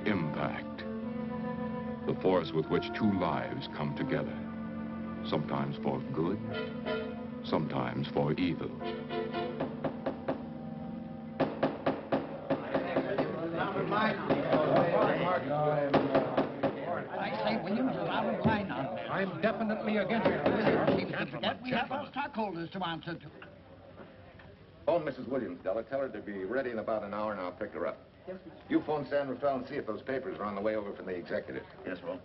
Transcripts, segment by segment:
impact. The force with which two lives come together. Sometimes for good, sometimes for evil. I say, Williams, is out of line on this. I'm definitely against it. We have our stockholders to answer to. Phone Mrs. Williams, Della. Tell her to be ready in about an hour and I'll pick her up. Yes, sir. You phone San Rafael and see if those papers are on the way over from the executive. Yes, Will.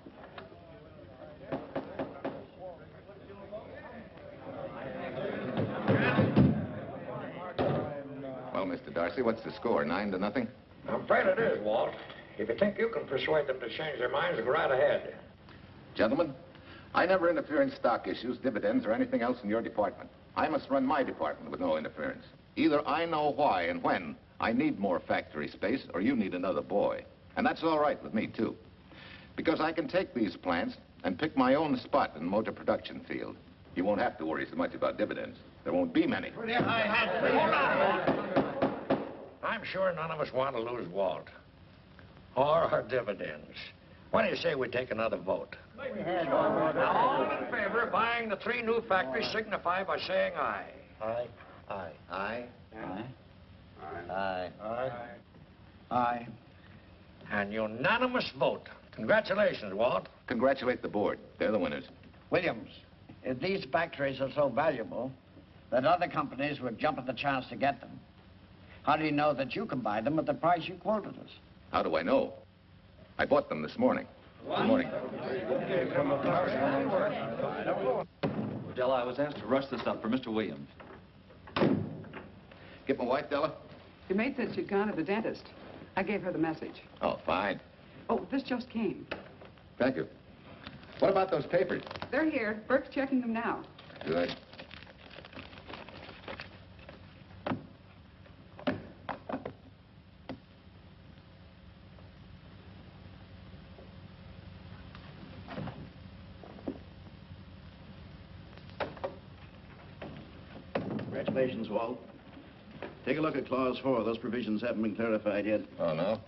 Well, Mr. Darcy, what's the score? 9-0? I'm afraid it is, Walt. If you think you can persuade them to change their minds, go right ahead. Gentlemen, I never interfere in stock issues, dividends, or anything else in your department. I must run my department with no interference. Either I know why and when I need more factory space, or you need another boy. And that's all right with me, too. Because I can take these plants and pick my own spot in the motor production field. You won't have to worry so much about dividends. There won't be many. Hold on. I'm sure none of us want to lose Walt. Or our dividends. Why do you say we take another vote? Now, all in favor of buying the 3 new factories signify by saying aye. Aye. Aye. Aye? Aye. Aye. Aye. Aye. And unanimous vote. Congratulations, Walt. Congratulate the board. They're the winners. Williams, if these factories are so valuable that other companies would jump at the chance to get them, how do you know that you can buy them at the price you quoted us? How do I know? I bought them this morning. Good morning. Della, I was asked to rush this up for Mr. Williams. Get my wife, Della? Your maid said she'd gone to the dentist. I gave her the message. Oh, fine. Oh, this just came. Thank you. What about those papers? They're here. Burke's checking them now. Good. Congratulations, Walt. Take a look at Clause 4. Those provisions haven't been clarified yet. Oh, no?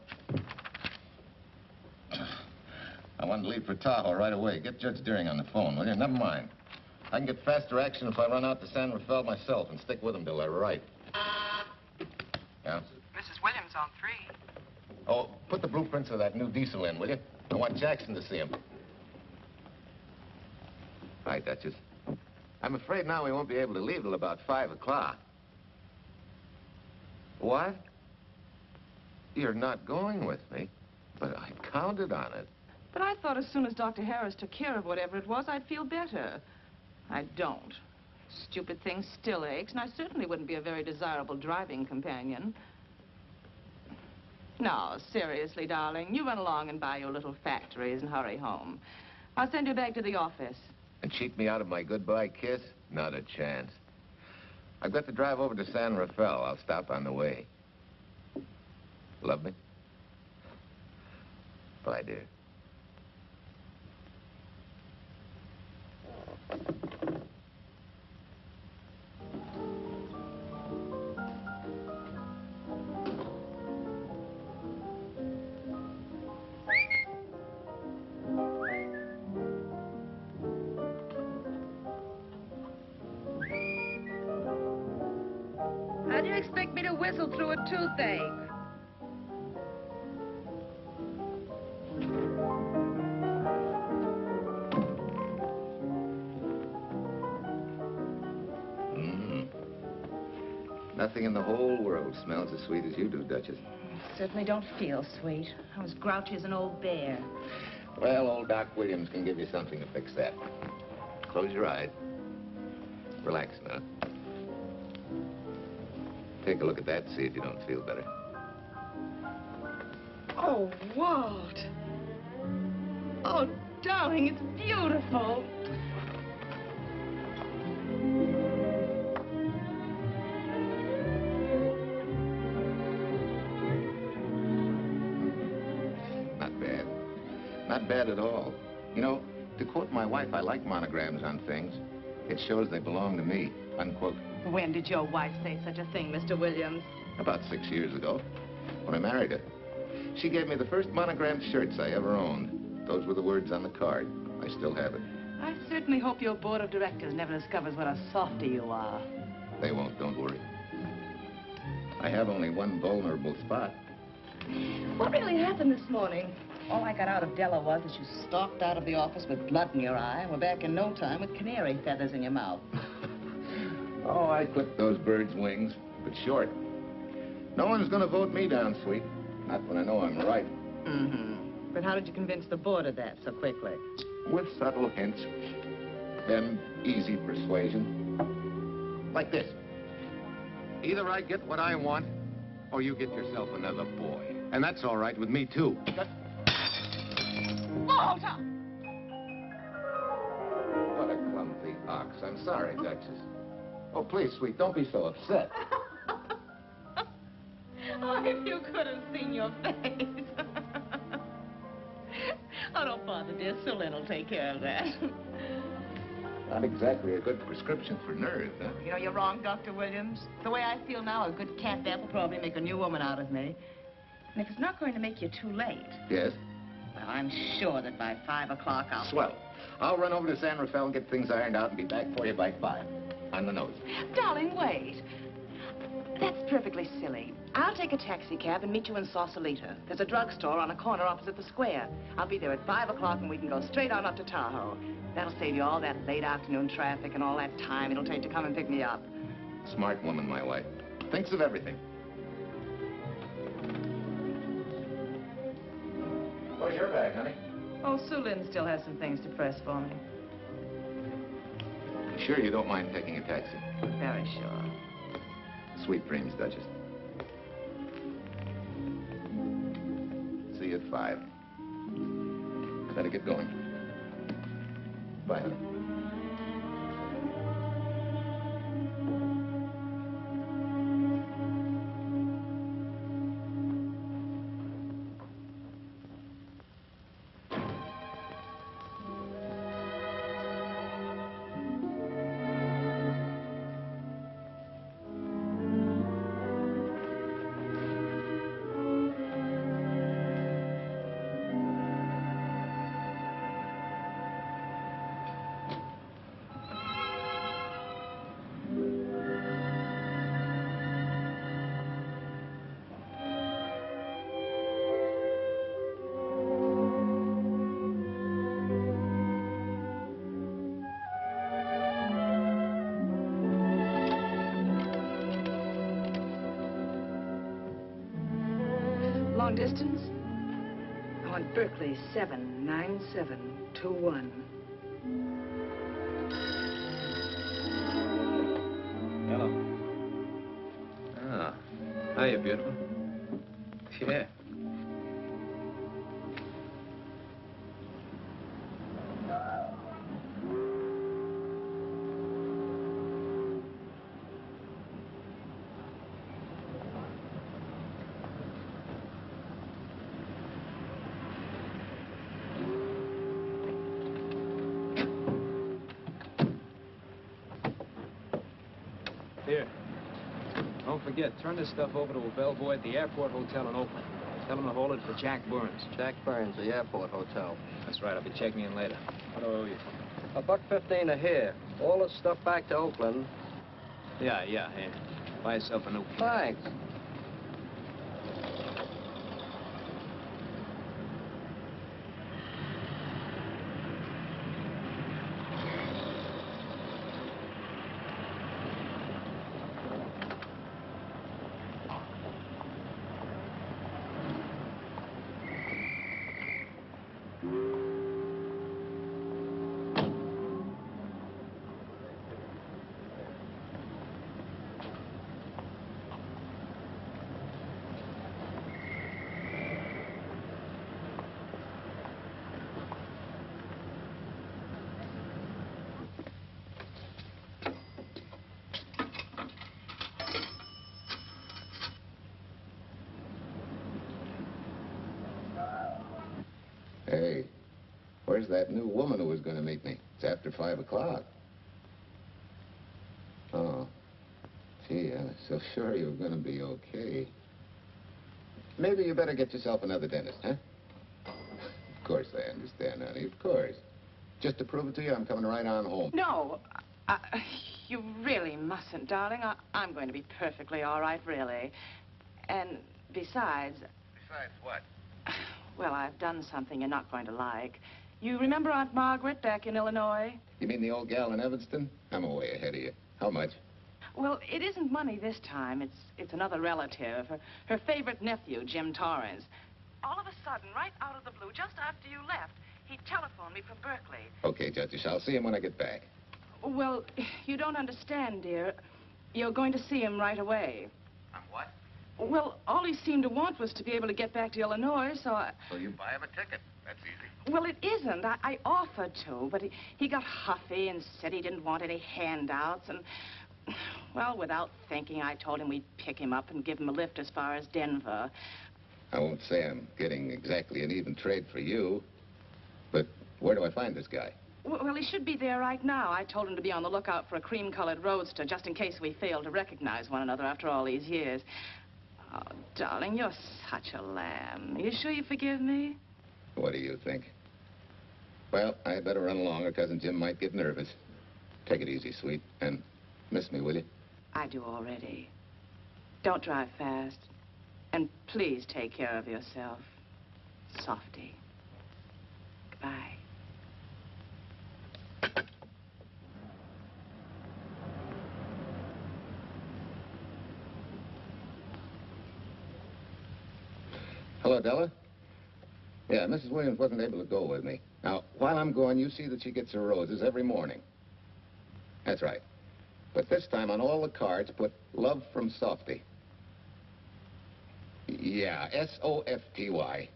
I want to leave for Tahoe right away. Get Judge Deering on the phone, will you? Never mind. I can get faster action if I run out to San Rafael myself and stick with them till they're right. Yeah? Mrs. Williams on 3. Oh, put the blueprints of that new diesel in, will you? I want Jackson to see him. Hi, Duchess. I'm afraid now we won't be able to leave till about 5 o'clock. What? You're not going with me, but I counted on it. But I thought as soon as Dr. Harris took care of whatever it was, I'd feel better. I don't. Stupid thing still aches, and I certainly wouldn't be a very desirable driving companion. No, seriously, darling, you run along and buy your little factories and hurry home. I'll send you back to the office. And cheat me out of my goodbye kiss? Not a chance. I've got to drive over to San Rafael. I'll stop on the way. Love me? Bye, dear. How do you expect me to whistle through a toothache? Nothing in the whole world smells as sweet as you do, Duchess. Certainly don't feel sweet. I was grouchy as an old bear. Well, old Doc Williams can give you something to fix that. Close your eyes. Relax now. Take a look at that and see if you don't feel better. Oh, Walt. Oh, darling, it's beautiful. Not bad. Not bad at all. You know, to quote my wife, I like monograms on things. It shows they belong to me, unquote. When did your wife say such a thing, Mr. Williams? About 6 years ago, when I married her. She gave me the first monogrammed shirts I ever owned. Those were the words on the card. I still have it. I certainly hope your board of directors never discovers what a softy you are. They won't, don't worry. I have only one vulnerable spot. What really happened this morning? All I got out of Della was that you stalked out of the office with blood in your eye and were back in no time with canary feathers in your mouth. Oh, I clipped those birds' wings, but short. No one's gonna vote me down, sweet. Not when I know I'm right. Mm-hmm. But how did you convince the board of that so quickly? With subtle hints and easy persuasion. Like this. Either I get what I want, or you get yourself another boy. And that's all right with me, too. Oh, Tom! What a clumsy ox. I'm sorry, Duchess. Oh, please, sweet, don't be so upset. Oh, if you could have seen your face. Oh, don't bother, dear. Su Lin will take care of that. Not exactly a good prescription for nerves, huh? You know, you're wrong, Dr. Williams. The way I feel now, a good cat nap will probably make a new woman out of me. And if it's not going to make you too late... Yes? Well, I'm sure that by 5 o'clock I'll... Swell. I'll run over to San Rafael and get things ironed out and be back for you by 5. On the nose. Darling, wait. That's perfectly silly. I'll take a taxi cab and meet you in Sausalito. There's a drugstore on a corner opposite the square. I'll be there at 5 o'clock and we can go straight on up to Tahoe. That'll save you all that late afternoon traffic and all that time it'll take to come and pick me up. Smart woman, my wife. Thinks of everything. Where's your bag, honey? Oh, Su Lin still has some things to press for me. You sure you don't mind taking a taxi? Very sure. Sweet dreams, Duchess. See you at 5. Better get going. Bye, honey. Long distance? I want Berkeley 79721. Hello. Ah, hiya, beautiful. Yeah. Here. Don't forget, turn this stuff over to a bellboy at the Airport Hotel in Oakland. Tell him to hold it for Jack Burns. Jack Burns, the Airport Hotel. That's right. I'll be checking in later. What do I owe you? $1.15 a here. All the stuff back to Oakland. Yeah, here. Buy yourself a new... Thanks. Hey, where's that new woman who was going to meet me? It's after 5 o'clock. Oh, gee, I was so sure you were going to be okay. Maybe you better get yourself another dentist, huh? Of course I understand, honey, of course. Just to prove it to you, I'm coming right on home. No, you really mustn't, darling. I'm going to be perfectly all right, really. And besides... Besides what? Well, I've done something you're not going to like. You remember Aunt Margaret back in Illinois? You mean the old gal in Evanston? I'm way ahead of you. How much? Well, it isn't money this time. It's another relative. Her favorite nephew, Jim Torrance. All of a sudden, right out of the blue, just after you left, he telephoned me from Berkeley. Okay, Judge, I'll see him when I get back. Well, you don't understand, dear. You're going to see him right away. I'm what? Well, all he seemed to want was to be able to get back to Illinois, so I... So you buy him a ticket. That's easy. Well, it isn't. I offered to, but he got huffy and said he didn't want any handouts, and... Well, without thinking, I told him we'd pick him up and give him a lift as far as Denver. I won't say I'm getting exactly an even trade for you, but where do I find this guy? Well, he should be there right now. I told him to be on the lookout for a cream-colored roadster, just in case we failed to recognize one another after all these years. Oh, darling, you're such a lamb. You sure you forgive me? What do you think? Well, I better run along or Cousin Jim might get nervous. Take it easy, sweet, and miss me, will you? I do already. Don't drive fast. And please take care of yourself. Softy. Goodbye. Hello, Della? Yeah, Mrs. Williams wasn't able to go with me. Now, while I'm gone, you see that she gets her roses every morning. That's right. But this time on all the cards, put love from Softy. Yeah, S-O-F-T-Y.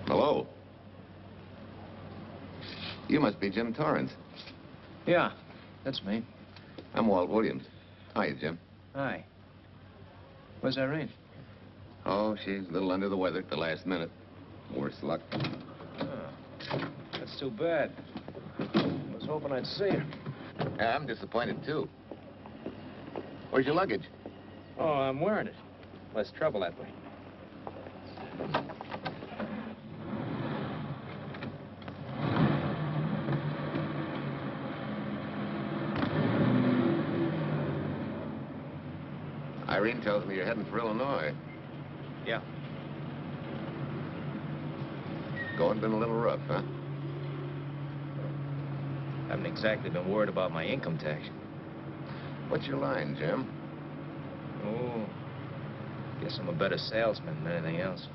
Hello. You must be Jim Torrance. Yeah, that's me. I'm Walt Williams. Hiya, Jim. Hi. Where's Irene? Oh, she's a little under the weather at the last minute. Worse luck. Oh, that's too bad. I was hoping I'd see her. Yeah, I'm disappointed, too. Where's your luggage? Oh, I'm wearing it. Less trouble that way. Irene tells me you're heading for Illinois. Yeah. Going been a little rough, huh? Haven't exactly been worried about my income tax. What's your line, Jim? Oh, guess I'm a better salesman than anything else.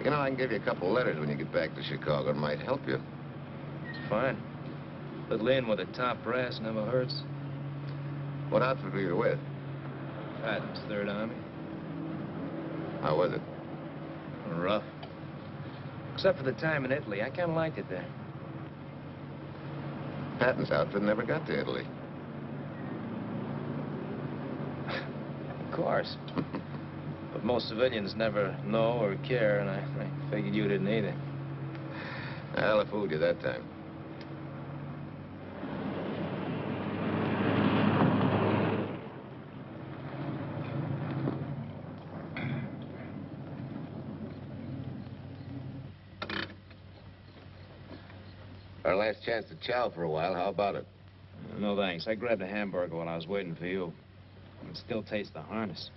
You know, I can give you a couple letters when you get back to Chicago. It might help you. It's fine. Little in with a top brass never hurts. What outfit were you with? Patton's Third Army. How was it? Rough. Except for the time in Italy. I kind of liked it there. Patton's outfit never got to Italy. Of course. But most civilians never know or care, and I figured you didn't either. Well, I fooled you that time. Our last chance to chow for a while. How about it? No, thanks. I grabbed a hamburger while I was waiting for you. I can still taste the harness.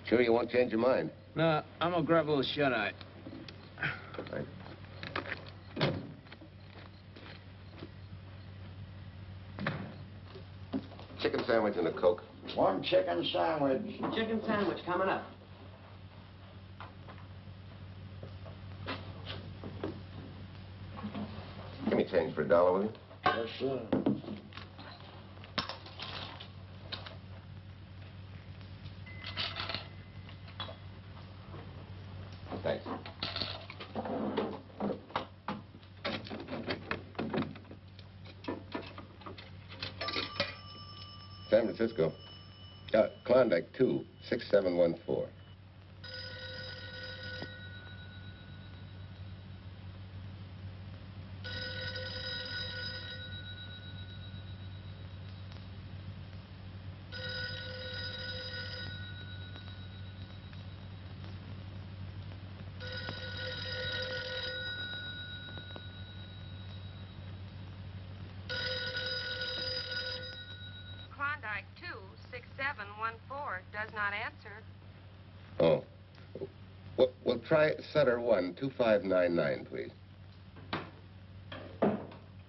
Sure you won't change your mind? No, I'm gonna grab a little shut-eye. Right. Chicken sandwich and a Coke. One chicken sandwich. Chicken sandwich coming up. Give me change for $1, will you? Yes, sir. Thanks. Francisco. Klondike 2, 6714. Klondike 2, 6714 does not answer. Oh. We'll try Sutter 1, 2599, please.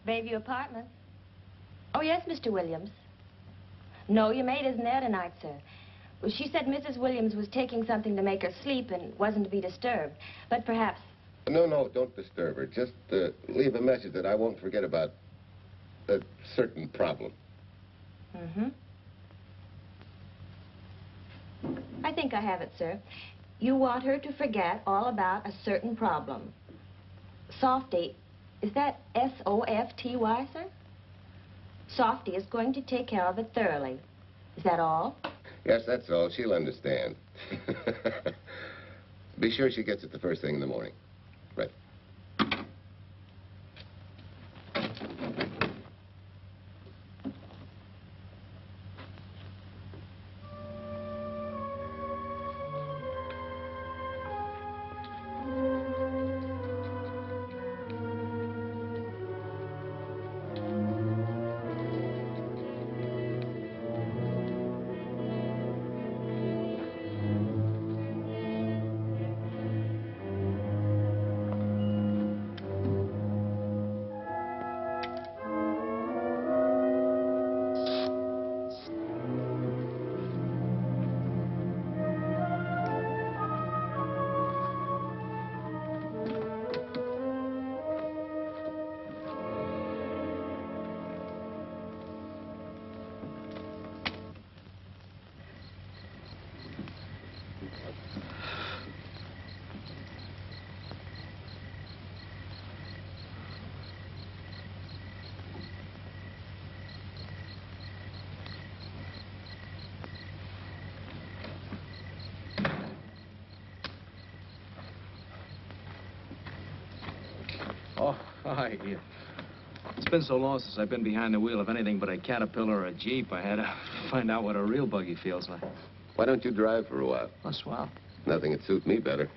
Bayview Apartments. Oh, yes, Mr. Williams. No, your maid isn't there tonight, sir. Well, she said Mrs. Williams was taking something to make her sleep and wasn't to be disturbed. But perhaps... No, don't disturb her. Just leave a message that I won't forget about a certain problem. Mm-hmm. I think I have it, sir. You want her to forget all about a certain problem. Softy, is that S-O-F-T-Y, sir? Softy is going to take care of it thoroughly. Is that all? Yes, that's all. She'll understand. Be sure she gets it the first thing in the morning. Right. Oh, hi. It's been so long since I've been behind the wheel of anything but a Caterpillar or a Jeep. I had to find out what a real buggy feels like. Why don't you drive for a while? Oh, swell. Nothing would suit me better.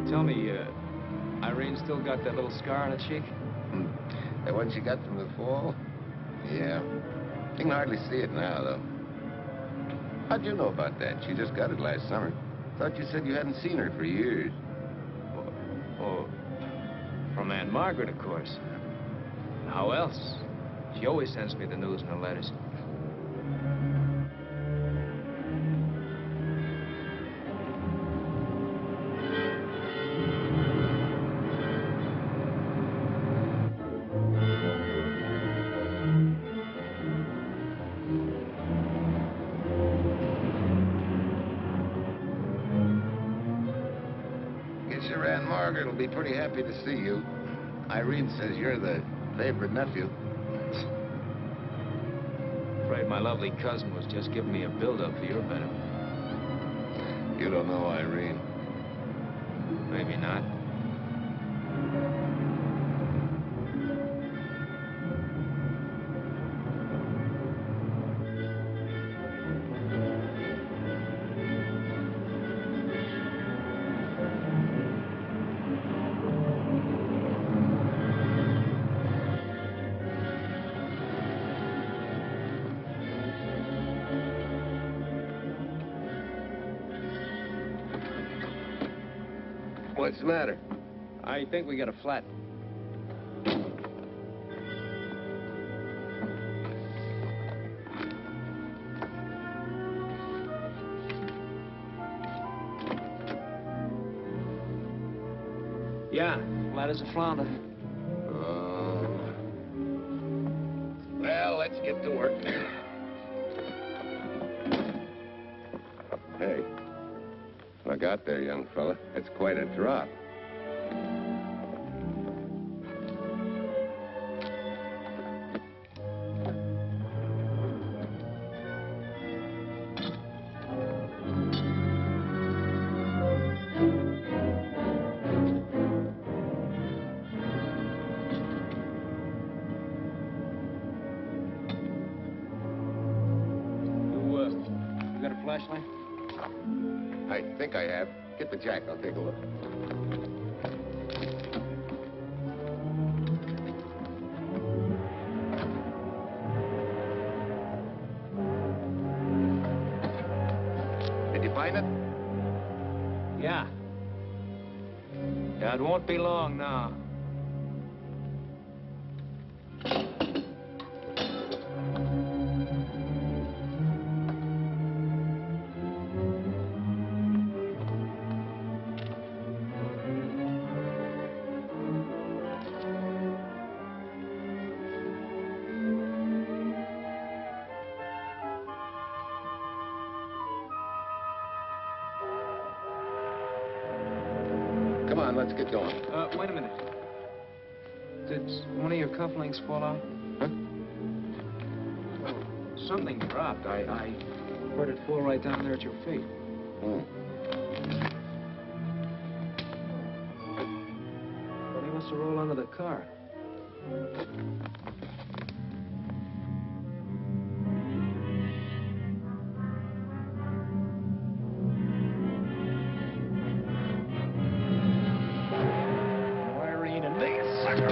Tell me, Irene still got that little scar on her cheek? That one she got from the fall? Yeah. You can hardly see it now, though. How'd you know about that? She just got it last summer. Thought you said you hadn't seen her for years. Oh, from Aunt Margaret, of course. How else? She always sends me the news in her letters. Margaret will be pretty happy to see you. Irene says you're the favorite nephew. Afraid my lovely cousin was just giving me a build-up for your benefit. You don't know Irene. Maybe not. What's the matter? I think we got a flat. Yeah, flat as a flounder. Well, let's get to work. Hey, look out there, young fella. It's quite a drop. Flashlight? I think I have. Get the jack. I'll take a look. Did you find it? Yeah. Yeah, it won't be long now. Come on, let's get going. Wait a minute. Did one of your cufflinks fall out? Huh? Something dropped. I heard it fall right down there at your feet. Hmm. Well, he must have rolled under the car. Irene and me, sucker.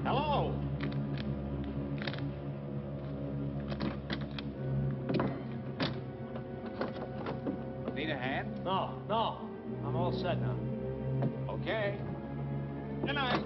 Hello. Need a hand? No. I'm all set now. Okay. Good night.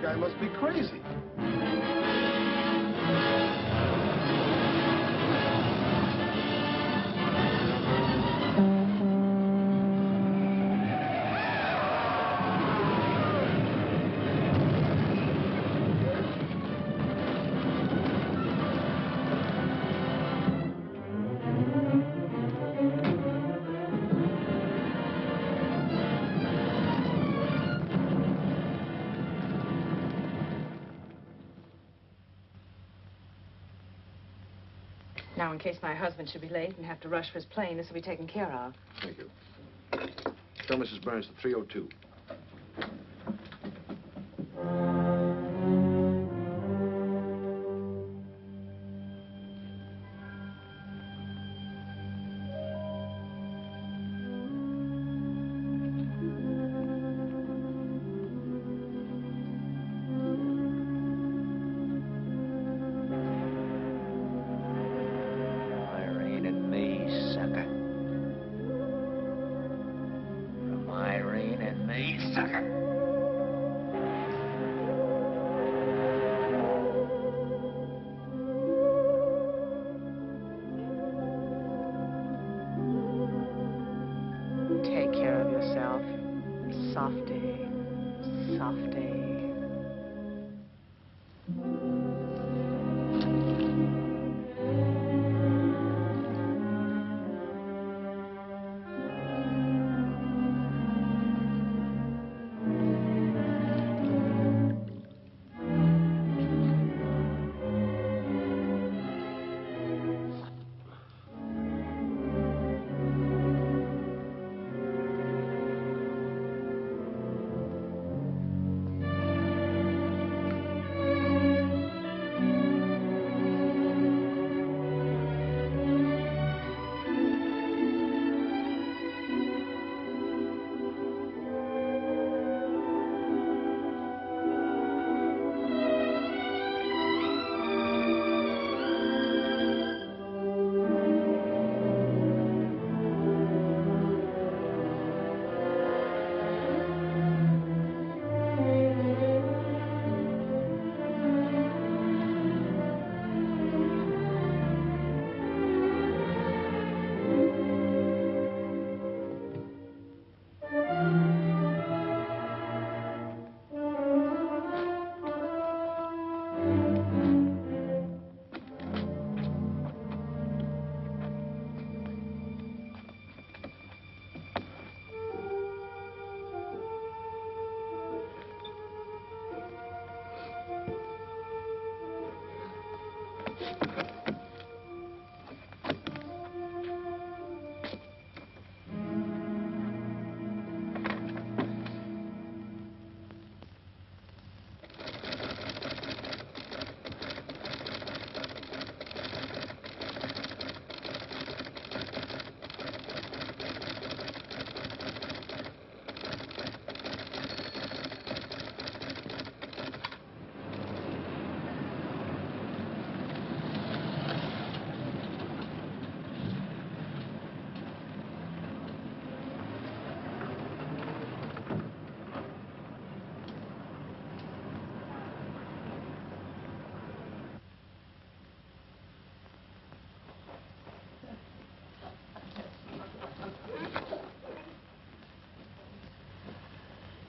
Guy must be crazy. Now, in case my husband should be late and have to rush for his plane, this will be taken care of. Thank you. Tell Mrs. Burns the 302. Irene and me, sucker. From Irene and me, sucker. Take care of yourself. Softy. Softy.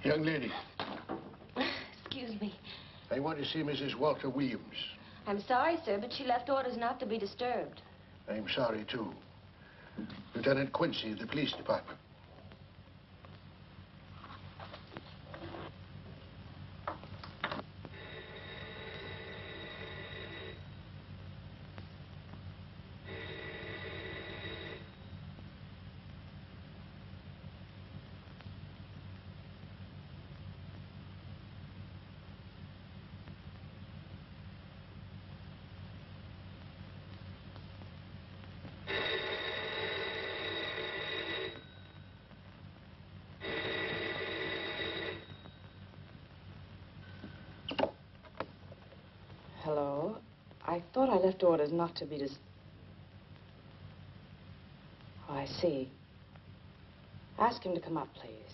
Young lady, Excuse me. I want to see Mrs. Walter Williams. I'm sorry, sir, but she left orders not to be disturbed. I'm sorry, too. Lieutenant Quincy of the police department. Hello? I thought I left orders not to be Oh, I see. Ask him to come up, please.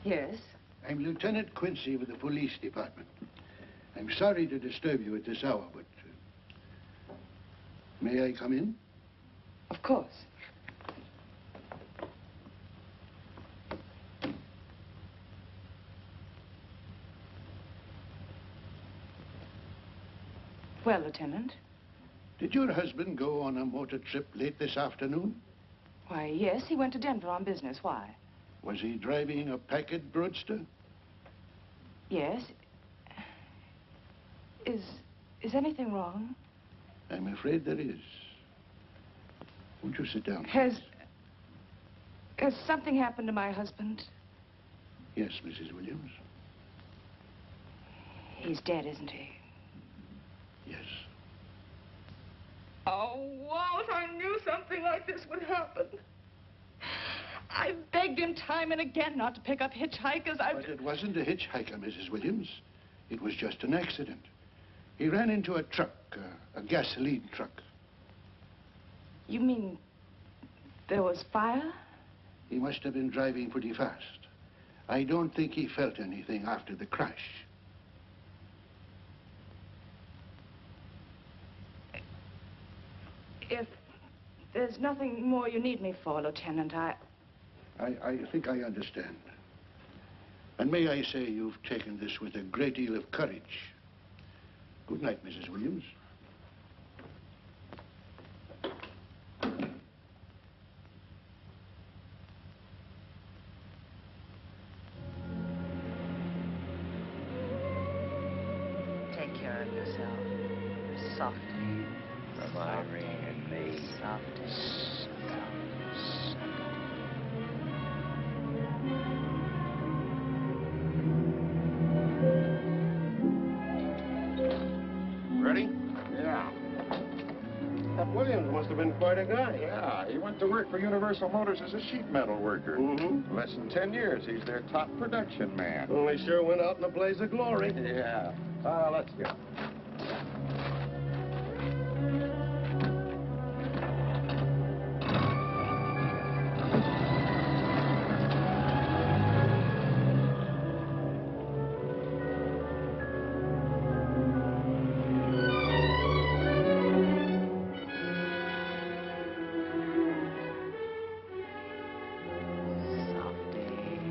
Yes? I'm Lieutenant Quincy with the police department. I'm sorry to disturb you at this hour, but... may I come in? Of course. Well, Lieutenant? Did your husband go on a motor trip late this afternoon? Why, yes, he went to Denver on business. Why? Was he driving a Packard roadster? Yes. Is anything wrong? I'm afraid there is. Won't you sit down? Has something happened to my husband? Yes, Mrs. Williams. He's dead, isn't he? Yes. Oh, Walt, I knew something like this would happen. I begged him time and again not to pick up hitchhikers. But it wasn't a hitchhiker, Mrs. Williams. It was just an accident. He ran into a truck, a gasoline truck. You mean there was fire? He must have been driving pretty fast. I don't think he felt anything after the crash. If there's nothing more you need me for, Lieutenant, I think I understand. And may I say you've taken this with a great deal of courage. Good night, Mrs. Williams. Take care of yourself. Softly. From Irene and me. Softly. Ready? Yeah. That Williams must have been quite a guy. Yeah, he went to work for Universal Motors as a sheet metal worker. Mm-hmm. Less than 10 years, he's their top production man. Well, he sure went out in a blaze of glory. Yeah. Let's go.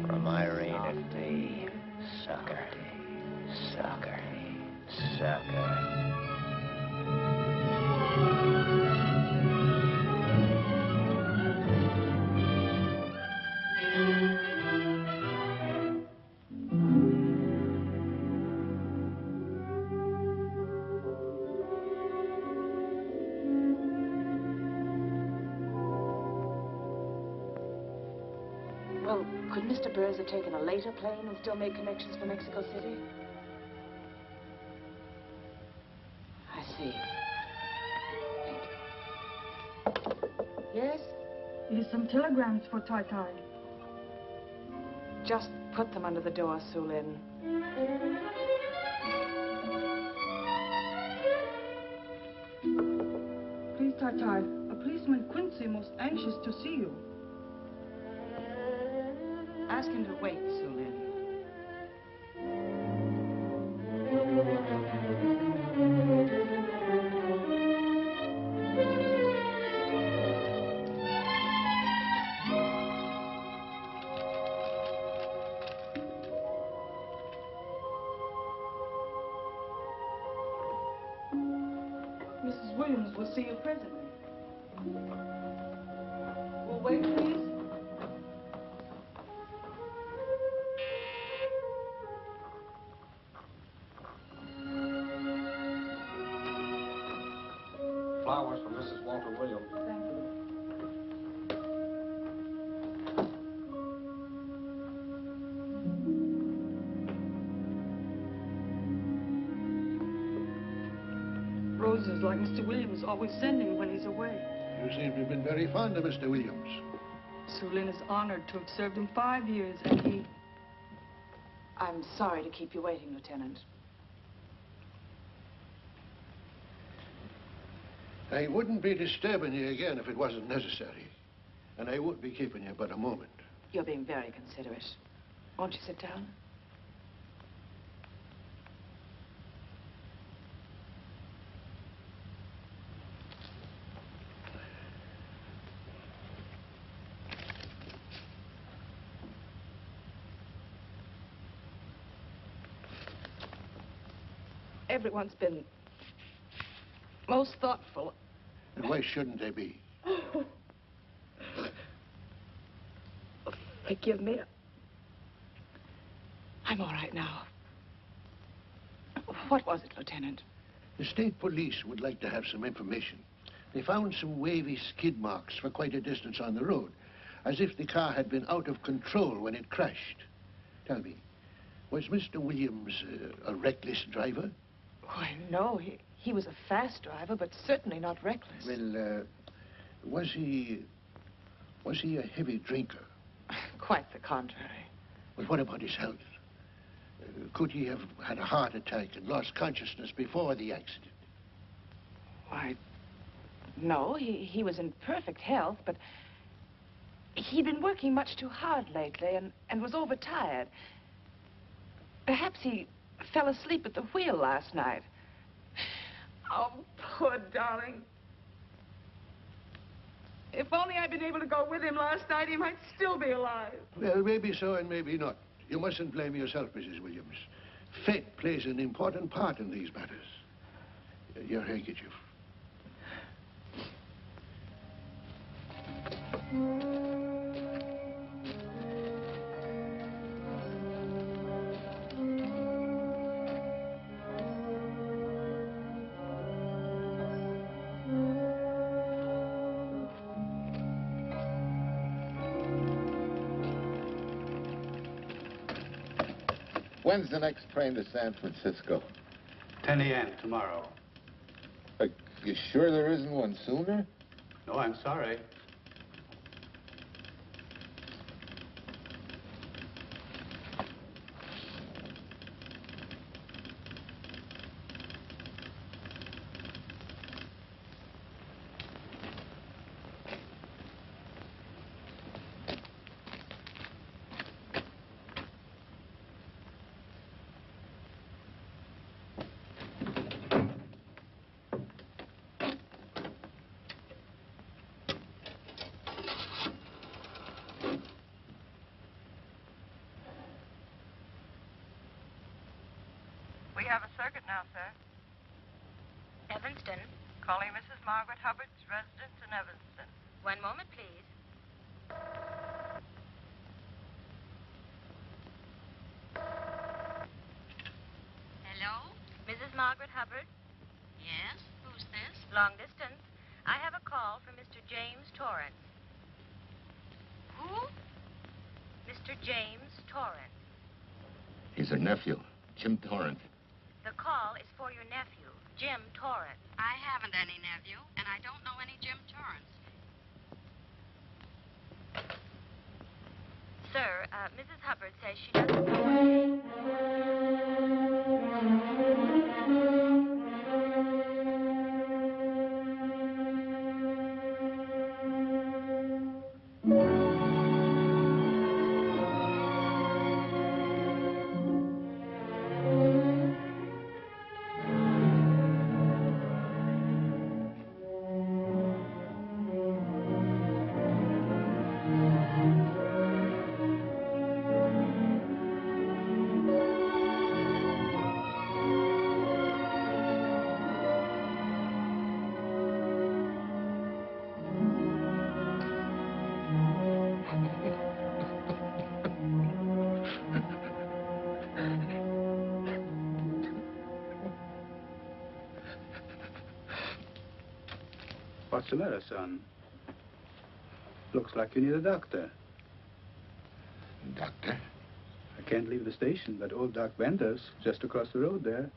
From Irene and me. Sucker. Sucker. Sucker. Well, could Mr. Burrs have taken a later plane and still make connections for Mexico City? I see. Yes? Here's some telegrams for Tai-Tai. Just put them under the door, Su Lin. Please, Tai-Tai, a policeman Quincy most anxious to see you. Ask him to wait, Su Lin. Mrs. Williams will see you presently. Well, wait, please. Flowers for Mrs. Walter Williams. Thank you. Roses like Mr. Williams always sending when he's away. You seem to have been very fond of Mr. Williams. Su Lin is honored to have served him 5 years, and he... I'm sorry to keep you waiting, Lieutenant. I wouldn't be disturbing you again if it wasn't necessary. And I won't be keeping you but a moment. You're being very considerate. Won't you sit down? Everyone's been most thoughtful. And why shouldn't they be? Forgive me. I'm all right now. What was it, Lieutenant? The state police would like to have some information. They found some wavy skid marks for quite a distance on the road, as if the car had been out of control when it crashed. Tell me, was Mr. Williams a reckless driver? Why, no. He was a fast driver, but certainly not reckless. Well, was he a heavy drinker? Quite the contrary. Well, what about his health? Could he have had a heart attack and lost consciousness before the accident? Why, no. He was in perfect health, but he'd been working much too hard lately and was overtired. Perhaps he fell asleep at the wheel last night. Oh, poor darling. If only I'd been able to go with him last night, he might still be alive. Well, maybe so and maybe not. You mustn't blame yourself, Mrs. Williams. Fate plays an important part in these matters. Your handkerchief. When's the next train to San Francisco? 10 a.m. tomorrow. You sure there isn't one sooner? No, I'm sorry. We have a circuit now, sir. Evanston. Calling Mrs. Margaret Hubbard's residence in Evanston. One moment, please. Hello? Mrs. Margaret Hubbard? Yes? Who's this? Long distance. I have a call from Mr. James Torrance. Who? Mr. James Torrance. He's her nephew, Jim Torrance. The call is for your nephew, Jim Torrance. I haven't any nephew, and I don't know any Jim Torrance. Sir, Mrs. Hubbard says she doesn't know. What's the matter, son? Looks like you need a doctor. Doctor? I can't leave the station, but old Doc Bender's just across the road there.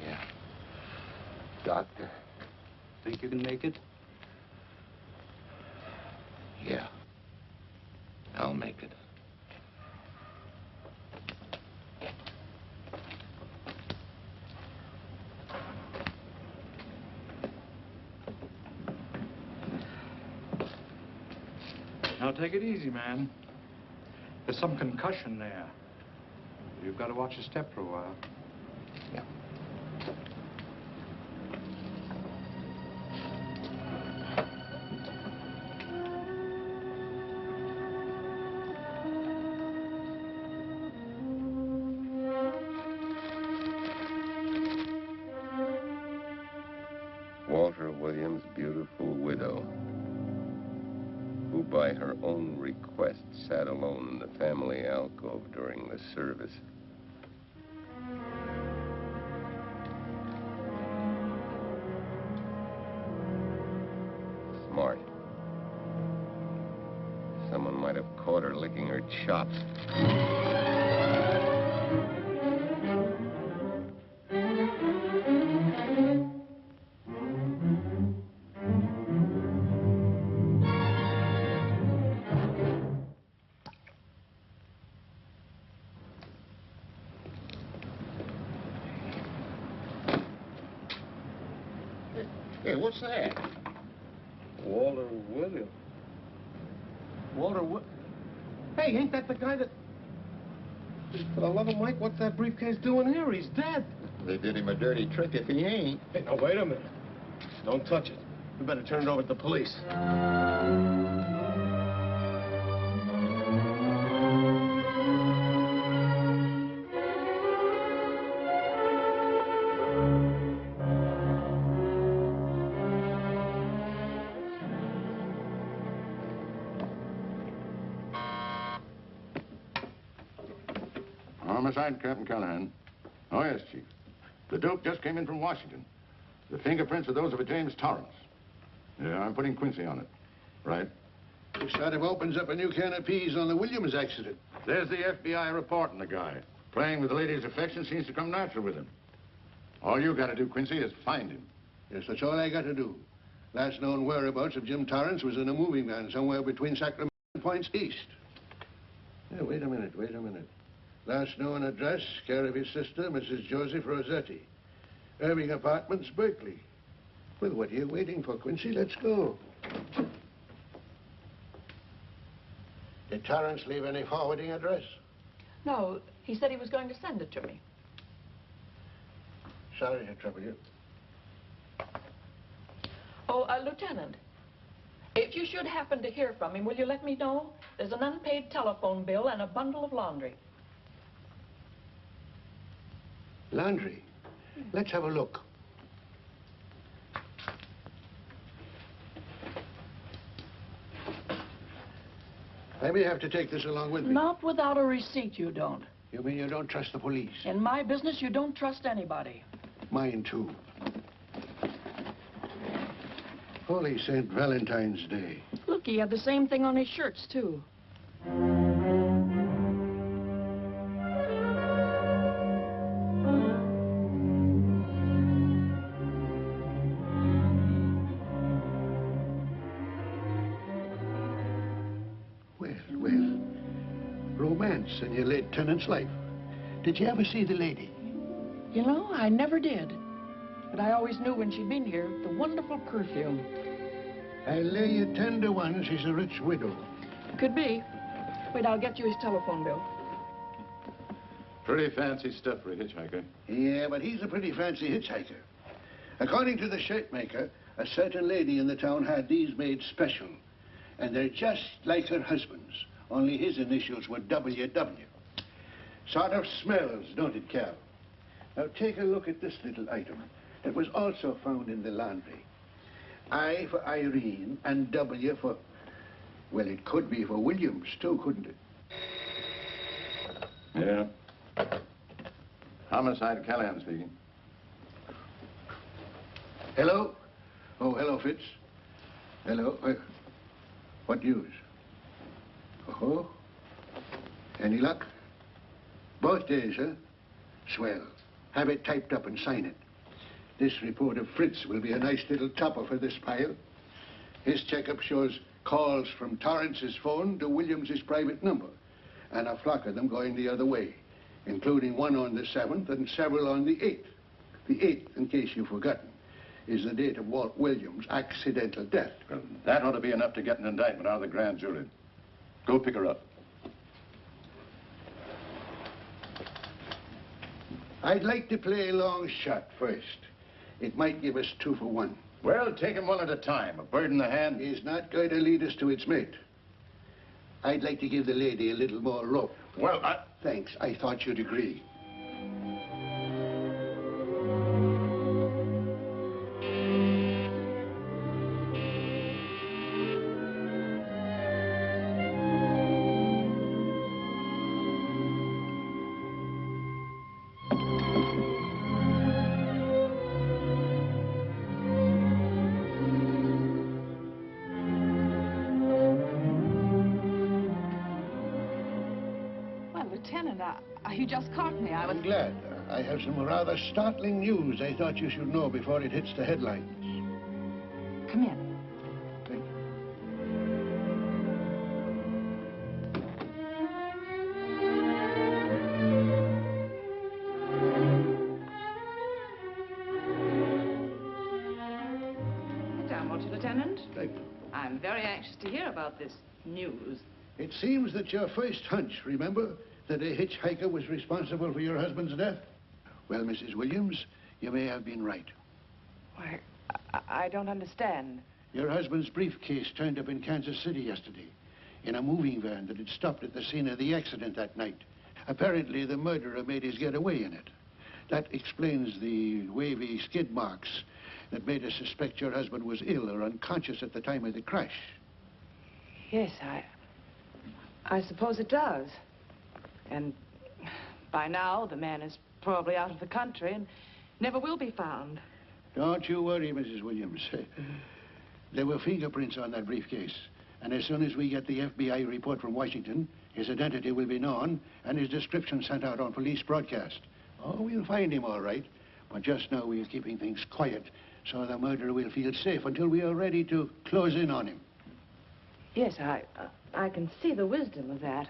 Yeah. Doctor? Think you can make it? Yeah. I'll make it. Now, take it easy, man. There's some concussion there. You've got to watch your step for a while. Yeah. Walter Williams' beautiful widow, who by her own request sat alone in the family alcove during the service. Smart. Someone might have caught her licking her chops. Hey, what's that? Walter Williams. Hey, ain't that the guy that... For the love of Mike, what's that briefcase doing here? He's dead. They did him a dirty trick if he ain't. Hey, now, wait a minute. Don't touch it. We better turn it over to the police. Homicide, Captain Callahan. Oh, yes, Chief. The dope just came in from Washington. The fingerprints are those of a James Torrance. Yeah, I'm putting Quincy on it. Right. This sort of opens up a new can of peas on the Williams accident. There's the FBI reporting the guy. Playing with the lady's affection seems to come natural with him. All you got to do, Quincy, is find him. Yes, that's all I got to do. Last known whereabouts of Jim Torrance was in a moving van somewhere between Sacramento and Points East. Yeah, wait a minute. Last known address, care of his sister, Mrs. Joseph Rossetti. Irving Apartments, Berkeley. Well, what are you waiting for, Quincy? Let's go. Did Torrance leave any forwarding address? No, he said he was going to send it to me. Sorry to trouble you. Oh, Lieutenant, if you should happen to hear from him, will you let me know? There's an unpaid telephone bill and a bundle of laundry. Laundry? Let's have a look. I may have to take this along with me. Not without a receipt, you don't. You mean you don't trust the police? In my business, you don't trust anybody. Mine, too. Holy St. Valentine's Day. Look, he had the same thing on his shirts, too. Romance in your late tenant's life. Did you ever see the lady? You know, I never did. But I always knew when she'd been here, the wonderful perfume. I'll lay you 10 to 1 she's a rich widow. Could be. Wait, I'll get you his telephone bill. Pretty fancy stuff for a hitchhiker. Yeah, but he's a pretty fancy hitchhiker. According to the shirt maker, a certain lady in the town had these made special. And they're just like her husband's. Only his initials were WW. Sort of smells, don't it, Cal? Now, take a look at this little item. It was also found in the laundry. I for Irene and W for... Well, it could be for Williams, too, couldn't it? Yeah. Homicide, Callahan speaking. Hello? Oh, hello, Fitz. Hello. What news? Oh? Any luck? Both days, huh? Swell. Have it typed up and sign it. This report of Fritz will be a nice little topper for this pile. His checkup shows calls from Torrance's phone to Williams's private number, and a flock of them going the other way, including one on the 7th and several on the 8th. The 8th, in case you've forgotten, is the date of Walt Williams' accidental death. Well, that ought to be enough to get an indictment out of the grand jury. Go pick her up. I'd like to play a long shot first. It might give us 2 for 1. Well, take them one at a time. A bird in the hand is not going to lead us to its mate. I'd like to give the lady a little more rope. Well, Thanks. I thought you'd agree. You just caught me. I'm glad. I have some rather startling news I thought you should know before it hits the headlines. Come in. Thank you. Sit down, won't you, Lieutenant? Thank you. I'm very anxious to hear about this news. It seems that your first hunch, remember, that a hitchhiker was responsible for your husband's death? Well, Mrs. Williams, you may have been right. Why, I don't understand. Your husband's briefcase turned up in Kansas City yesterday in a moving van that had stopped at the scene of the accident that night. Apparently, the murderer made his getaway in it. That explains the wavy skid marks that made us suspect your husband was ill or unconscious at the time of the crash. Yes, I suppose it does. And by now, the man is probably out of the country and never will be found. Don't you worry, Mrs. Williams. There were fingerprints on that briefcase. And as soon as we get the FBI report from Washington, his identity will be known and his description sent out on police broadcast. Oh, we'll find him all right. But just now we're keeping things quiet so the murderer will feel safe until we are ready to close in on him. Yes, I can see the wisdom of that.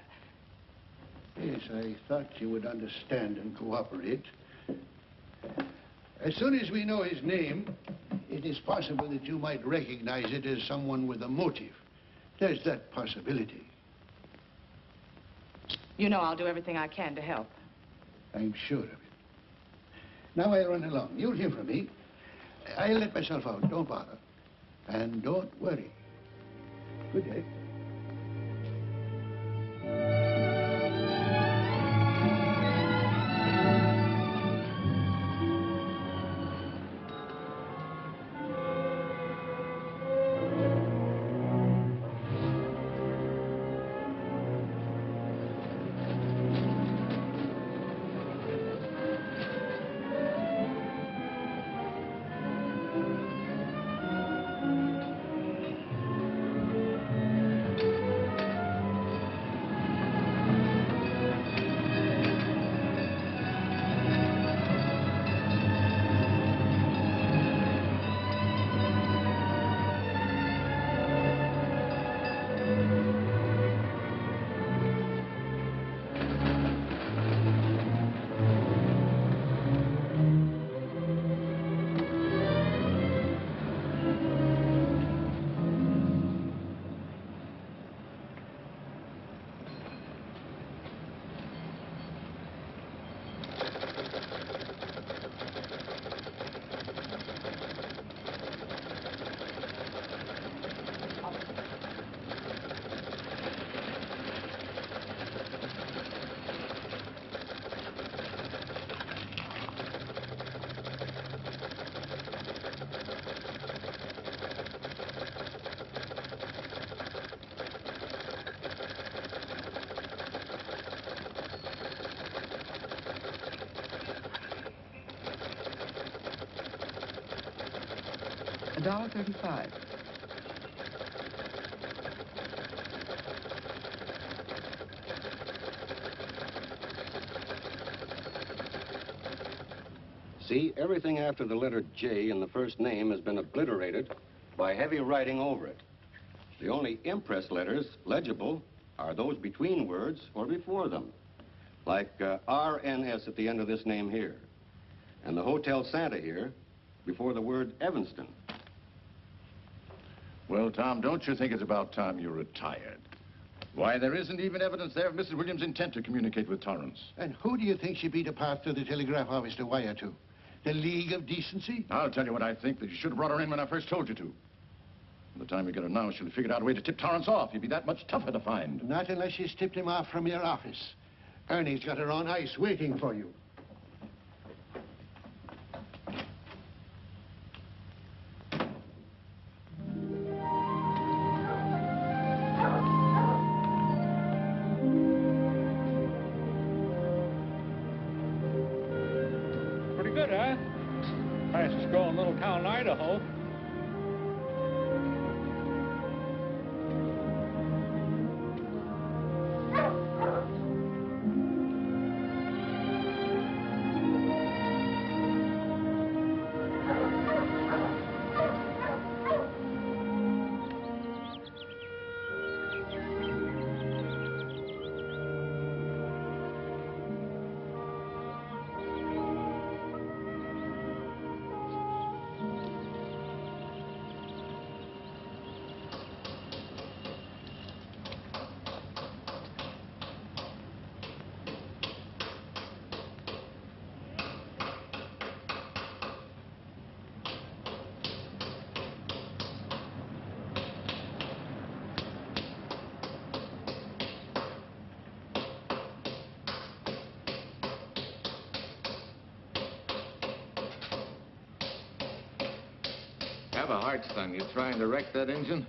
Yes, I thought you would understand and cooperate. As soon as we know his name, it is possible that you might recognize it as someone with a motive. There's that possibility. You know I'll do everything I can to help. I'm sure of it. Now I'll run along. You'll hear from me. I'll let myself out. Don't bother. And don't worry. Good day. $1.35. See, everything after the letter J in the first name has been obliterated by heavy writing over it. The only impress letters legible are those between words or before them, like RNS at the end of this name here, and the Hotel Santa here before the word Evanston. Well, Tom, don't you think it's about time you retired? Why, there isn't even evidence there of Mrs. Williams' intent to communicate with Torrance. And who do you think she beat apart to the telegraph office to wire to? The League of Decency? I'll tell you what I think, that you should have brought her in when I first told you to. By the time we get her now, she'll have figured out a way to tip Torrance off. He'd be that much tougher to find. Not unless she's tipped him off from your office. Ernie's got her on ice waiting for you. Pretty good, huh? Fastest growing little town in Idaho. Have a heart, son. You trying to wreck that engine?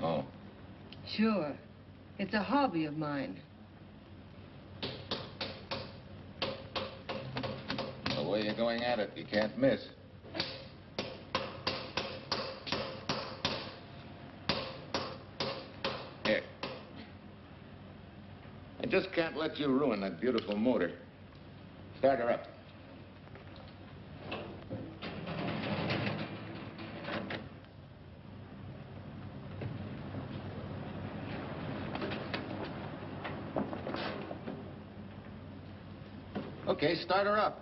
Oh. Sure. It's a hobby of mine. The way you're going at it, you can't miss. Here. I just can't let you ruin that beautiful motor. Start her up. Okay, start her up.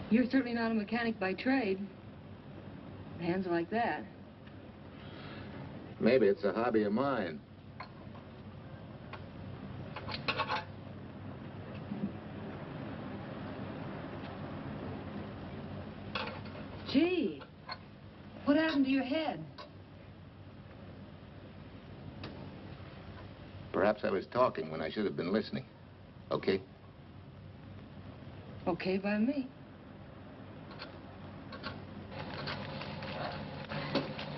You're certainly not a mechanic by trade. Hands like that. Maybe it's a hobby of mine. Gee, what happened to your head? Perhaps I was talking when I should have been listening. Okay? Okay by me.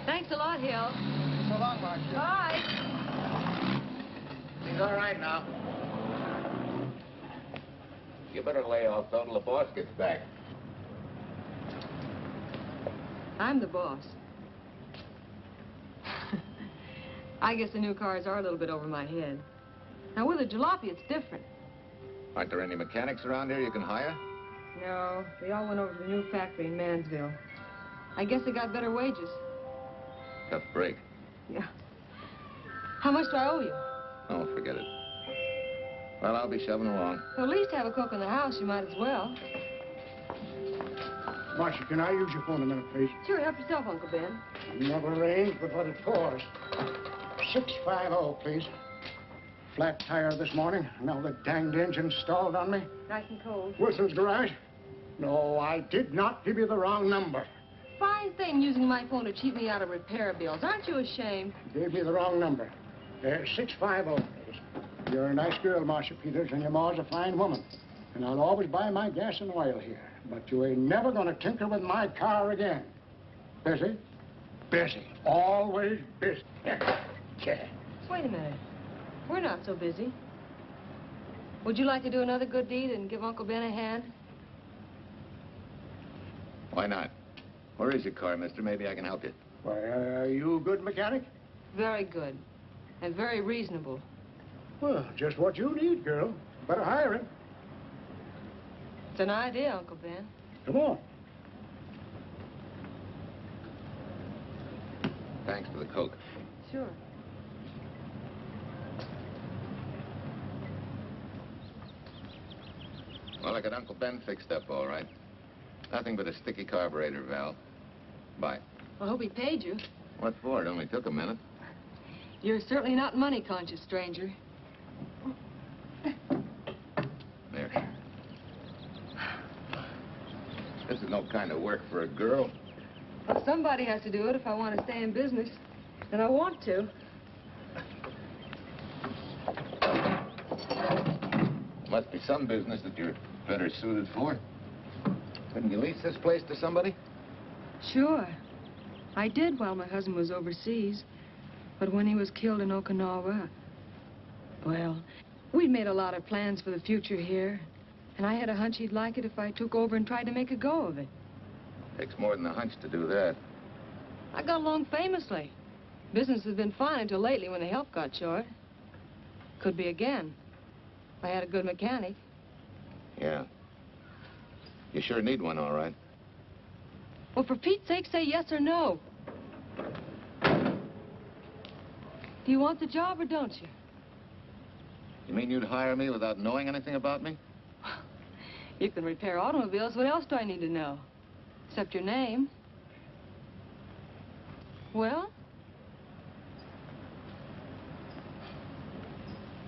Thanks a lot, Hill. So long, Marsha. Bye. He's all right now. You better lay off till the boss gets back. I'm the boss. I guess the new cars are a little bit over my head. Now, with a jalopy, it's different. Aren't there any mechanics around here you can hire? No, they all went over to the new factory in Mansville. I guess they got better wages. Tough break. Yeah. How much do I owe you? Oh, forget it. Well, I'll be shoving along. Well, at least have a cook in the house. You might as well. Marsha, can I use your phone a minute, please? Sure, help yourself, Uncle Ben. Never rains but what it pours. 650, please. Flat tire this morning. Now the danged engine stalled on me. Nice and cold. Wilson's garage? No, I did not give you the wrong number. Fine thing using my phone to cheat me out of repair bills. Aren't you ashamed? You gave me the wrong number. 650, please. You're a nice girl, Marsha Peters, and your ma's a fine woman. And I'll always buy my gas and oil here. But you ain't never gonna tinker with my car again. Busy? Busy. Always busy. Yeah. Wait a minute. We're not so busy. Would you like to do another good deed and give Uncle Ben a hand? Why not? Where is your car, mister? Maybe I can help you. Why, are you a good mechanic? Very good. And very reasonable. Well, just what you need, girl. Better hire him. It's an idea, Uncle Ben. Come on. Thanks for the Coke. Sure. Well, I got Uncle Ben fixed up all right. Nothing but a sticky carburetor valve. Bye. I hope he paid you. What for? It only took a minute. You're certainly not money conscious, stranger. There. This is no kind of work for a girl. Well, somebody has to do it if I want to stay in business. And I want to. Must be some business that you're better suited for. Couldn't you lease this place to somebody? Sure. I did while my husband was overseas. But when he was killed in Okinawa, well, we'd made a lot of plans for the future here. And I had a hunch he'd like it if I took over and tried to make a go of it. Takes more than a hunch to do that. I got along famously. Business has been fine until lately when the help got short. Could be again. I had a good mechanic. Yeah. You sure need one, all right. Well, for Pete's sake, say yes or no. Do you want the job or don't you? You mean you'd hire me without knowing anything about me? You can repair automobiles. What else do I need to know? Except your name. Well?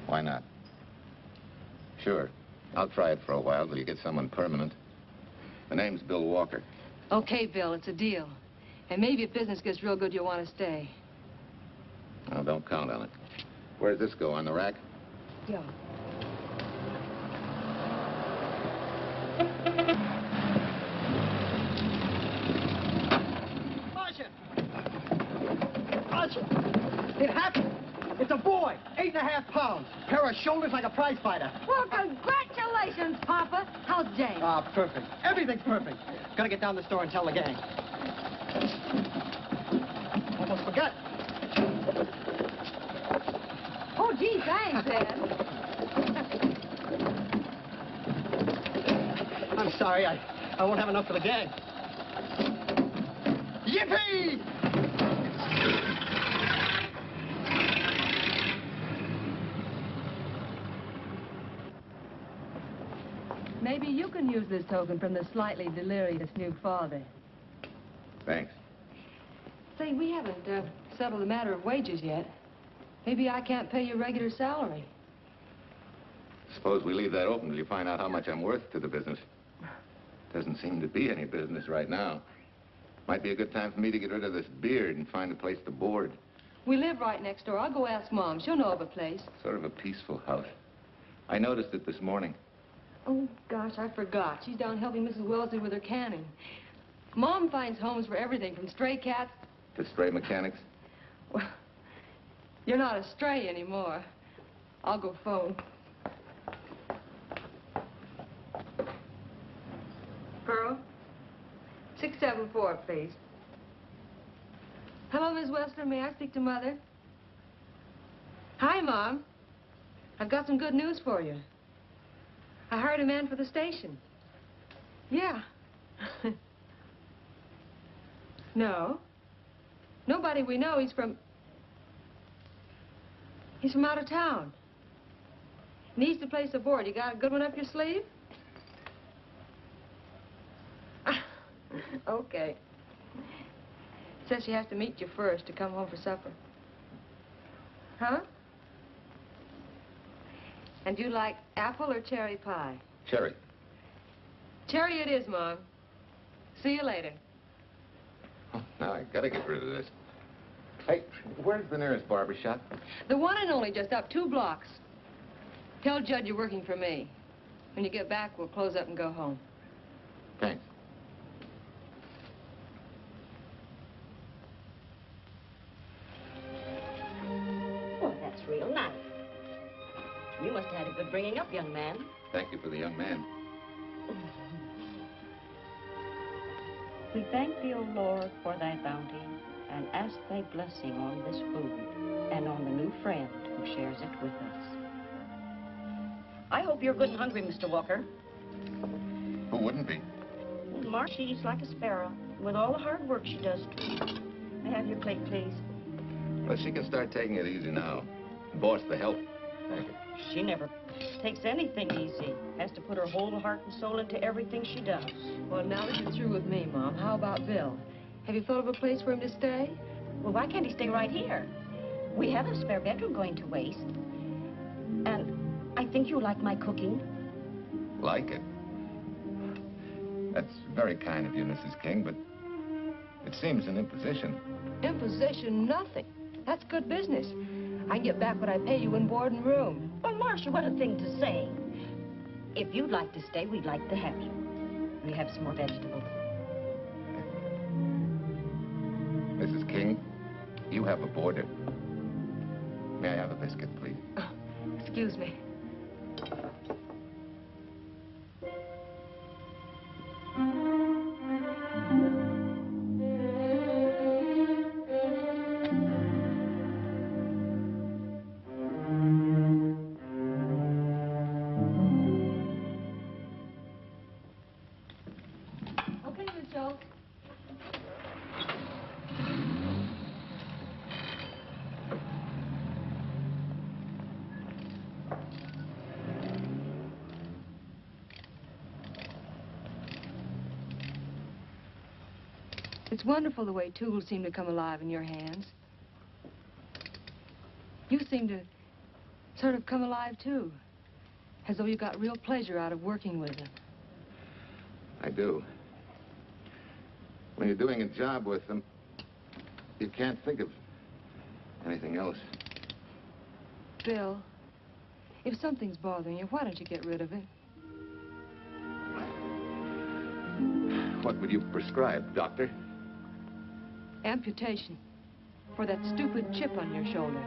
Why not? Sure. I'll try it for a while till you get someone permanent. The name's Bill Walker. Okay, Bill, it's a deal. And maybe if business gets real good, you'll want to stay. Oh, don't count on it. Where does this go, on the rack? Yeah. Marsha! It happened. It's a boy, 8.5 pounds. Pair of shoulders like a prize fighter. Well, congratulations, Papa. How's Jane? Ah, perfect. Everything's perfect. Gotta get down to the store and tell the gang. Almost forgot. Oh, gee, thanks, Ed. I'm sorry, I won't have enough for the gang. Yippee! Maybe you can use this token from the slightly delirious new father. Thanks. Say, we haven't settled the matter of wages yet. Maybe I can't pay you regular salary. Suppose we leave that open till you find out how much I'm worth to the business. Doesn't seem to be any business right now. Might be a good time for me to get rid of this beard and find a place to board. We live right next door. I'll go ask Mom. She'll know of a place. Sort of a peaceful house. I noticed it this morning. Oh, gosh, I forgot. She's down helping Mrs. Wellesley with her canning. Mom finds homes for everything from stray cats... To stray mechanics? Well, you're not a stray anymore. I'll go phone. Pearl? 674, please. Hello, Miss Wessler. May I speak to Mother? Hi, Mom. I've got some good news for you. I hired a man for the station. Yeah. No. Nobody we know. He's from out of town. Needs to place a board. You got a good one up your sleeve? Okay. Says she has to meet you first to come home for supper. Huh? And you like apple or cherry pie? Cherry. Cherry it is, Mom. See you later. Oh, now I gotta get rid of this. Hey, where's the nearest barber shop? The one and only, just up 2 blocks. Tell Judd you're working for me. When you get back, we'll close up and go home. Thanks. Oh, that's real nice. You must have had a good bringing up, young man. Thank you for the young man. We thank thee, O Lord, for thy bounty, and ask thy blessing on this food and on the new friend who shares it with us. I hope you're good and hungry, Mr. Walker. Who wouldn't be? Well, Marsha eats like a sparrow, with all the hard work she does. May I have your plate, please? Well, she can start taking it easy now. Boss, the help. Thank you. She never takes anything easy. Has to put her whole heart and soul into everything she does. Well, now that you're through with me, Mom, how about Bill? Have you thought of a place for him to stay? Well, why can't he stay right here? We have a spare bedroom going to waste. And I think you like my cooking. Like it? That's very kind of you, Mrs. King, but it seems an imposition. Imposition, nothing. That's good business. I can get back what I pay you in board and room. Well, Marsha, what a thing to say. If you'd like to stay, we'd like to have you. We have some more vegetables. Mrs. King, you have a boarder. May I have a biscuit, please? Oh, excuse me. It's wonderful the way tools seem to come alive in your hands. You seem to sort of come alive, too. As though you got real pleasure out of working with them. I do. When you're doing a job with them, you can't think of anything else. Bill, if something's bothering you, why don't you get rid of it? What would you prescribe, doctor? Amputation. For that stupid chip on your shoulder.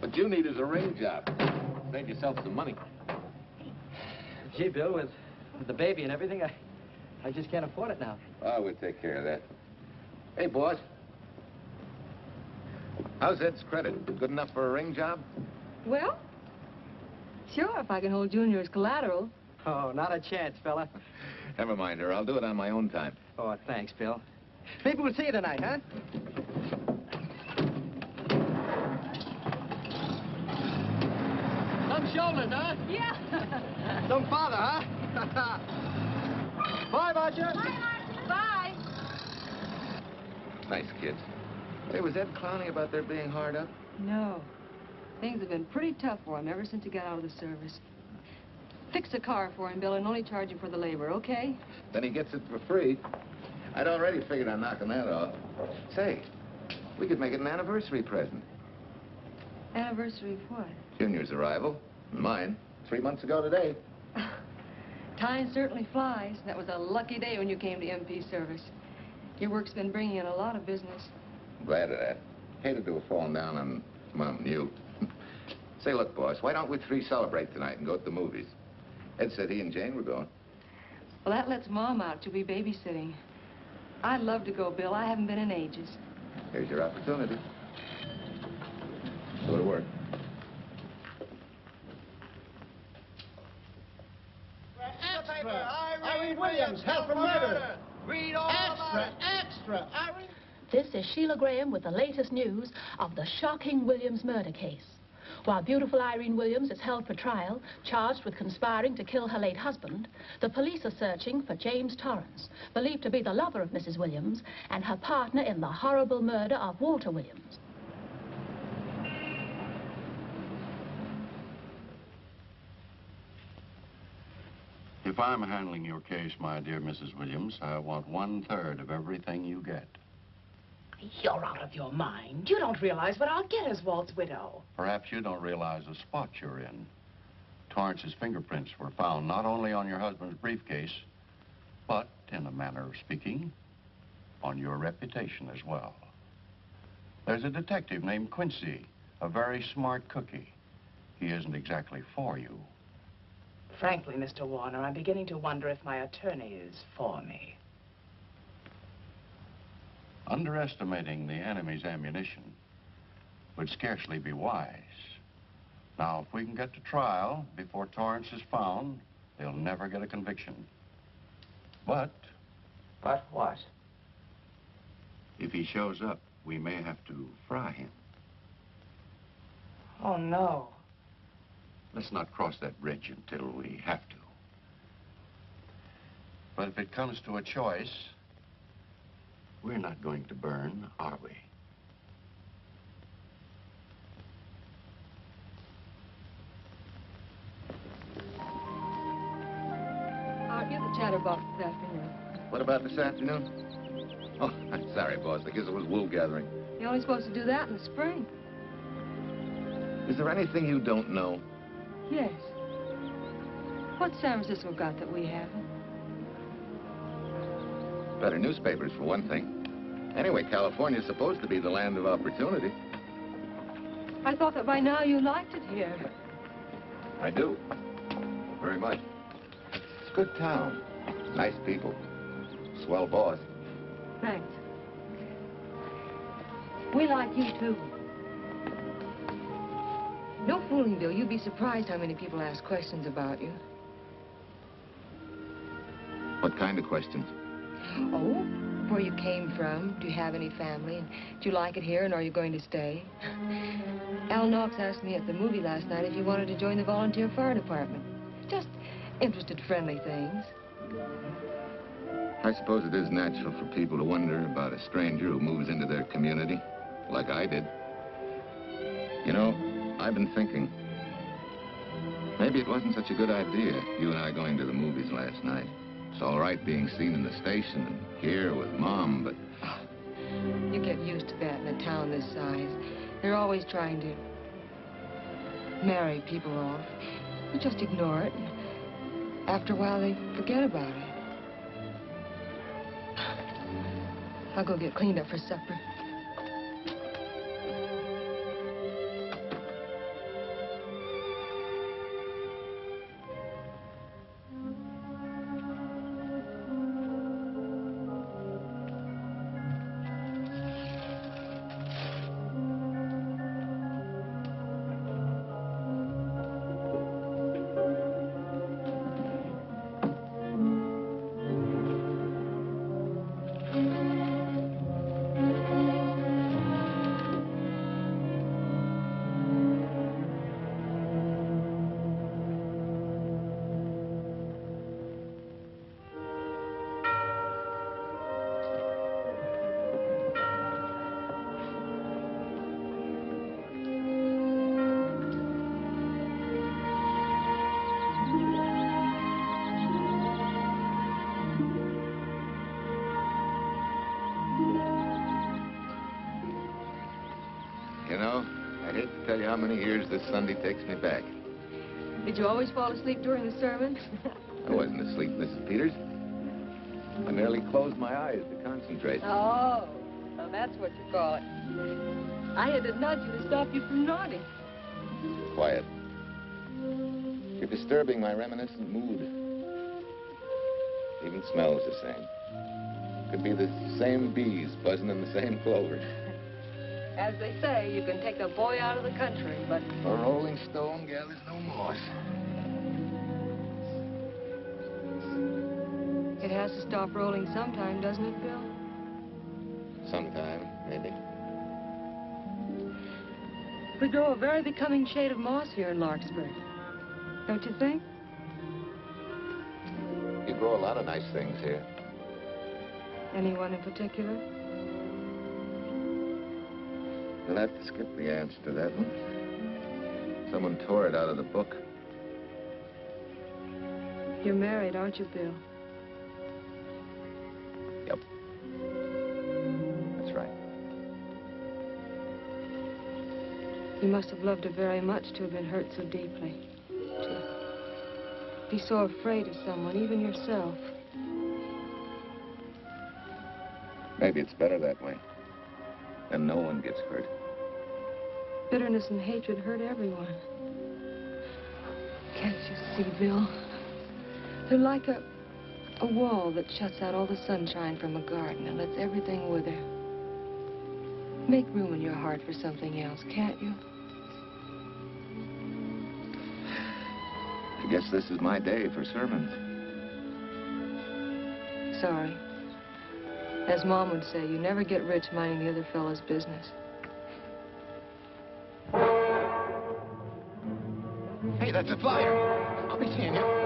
What you need is a ring job. Save yourself some money. Gee, Bill, with the baby and everything, I just can't afford it now. Oh, we'll take care of that. Hey, boss. How's Ed's credit? Good enough for a ring job? Well, sure, if I can hold Junior as collateral. Oh, not a chance, fella. Never mind her. I'll do it on my own time. Oh, thanks, Bill. Maybe we'll see you tonight, huh? Some shoulders, huh? Yeah. Some father, huh? Bye, Marsha. Bye, Marsha. Bye. Nice kids. Hey, was Ed clowning about their being hard up? No. Things have been pretty tough for him ever since he got out of the service. Fix a car for him, Bill, and only charge you for the labor, okay? Then he gets it for free. I'd already figured on knocking that off. Say, we could make it an anniversary present. Anniversary of what? Junior's arrival, and mine, 3 months ago today. Time certainly flies. That was a lucky day when you came to MP service. Your work's been bringing in a lot of business. Glad of that. Hated to have fallen down on Mom and you. Say, look, boss, why don't we three celebrate tonight and go to the movies? Ed said he and Jane were going. Well, that lets Mom out. She'll be babysitting. I'd love to go, Bill. I haven't been in ages. Here's your opportunity. Go to work. Extra! Irene Williams, held for murder! Read all Extra! Irene! This is Sheila Graham with the latest news of the shocking Williams murder case. While beautiful Irene Williams is held for trial, charged with conspiring to kill her late husband, the police are searching for James Torrance, believed to be the lover of Mrs. Williams and her partner in the horrible murder of Walter Williams. If I'm handling your case, my dear Mrs. Williams, I want 1/3 of everything you get. You're out of your mind. You don't realize what I'll get as Walt's widow. Perhaps you don't realize the spot you're in. Torrance's fingerprints were found not only on your husband's briefcase, but, in a manner of speaking, on your reputation as well. There's a detective named Quincy, a very smart cookie. He isn't exactly for you. Frankly, Mr. Warner, I'm beginning to wonder if my attorney is for me. Underestimating the enemy's ammunition would scarcely be wise. Now, if we can get to trial before Torrence is found, they'll never get a conviction. But... But what? If he shows up, we may have to fry him. Oh, no. Let's not cross that bridge until we have to. But if it comes to a choice, we're not going to burn, are we? Aren't you the chatterbox this afternoon? What about this afternoon? Oh, I'm sorry, boss. I guess it was wool gathering. You're only supposed to do that in the spring. Is there anything you don't know? Yes. What's San Francisco got that we haven't? Better newspapers, for one thing. Anyway, California's supposed to be the land of opportunity. I thought that by now you liked it here. I do. Very much. It's a good town. Nice people. Swell boss. Thanks. We like you, too. No fooling, Bill. You'd be surprised how many people ask questions about you. What kind of questions? Oh, where you came from, do you have any family, and do you like it here, and are you going to stay? Al Knox asked me at the movie last night if you wanted to join the volunteer fire department. Just interested, friendly things. I suppose it is natural for people to wonder about a stranger who moves into their community, like I did. You know, I've been thinking, maybe it wasn't such a good idea, you and I going to the movies last night. It's all right being seen in the station and here with Mom, but... Oh, you get used to that in a town this size. They're always trying to marry people off. You just ignore it, and after a while they forget about it. I'll go get cleaned up for supper. You know, I hate to tell you how many years this Sunday takes me back. Did you always fall asleep during the sermon? I wasn't asleep, Mrs. Peters. I merely closed my eyes to concentrate. Oh, well, that's what you call it. I had to nudge you to stop you from nodding. Quiet. You're disturbing my reminiscent mood. Even smells the same. Could be the same bees buzzing in the same clover. As they say, you can take a boy out of the country, but... A rolling stone gathers no moss. It has to stop rolling sometime, doesn't it, Bill? Sometime, maybe. We grow a very becoming shade of moss here in Larkspur. Don't you think? You grow a lot of nice things here. Anyone in particular? You'll have to skip the answer to that one. Someone tore it out of the book. You're married, aren't you, Bill? Yep. That's right. You must have loved her very much to have been hurt so deeply. To be so afraid of someone, even yourself. Maybe it's better that way. And no one gets hurt. Bitterness and hatred hurt everyone. Can't you see, Bill? They're like a wall that shuts out all the sunshine from a garden and lets everything wither. Make room in your heart for something else, can't you? I guess this is my day for sermons. Sorry. As Mom would say, you never get rich minding the other fellow's business. Hey, that's a flyer. I'll be seeing you.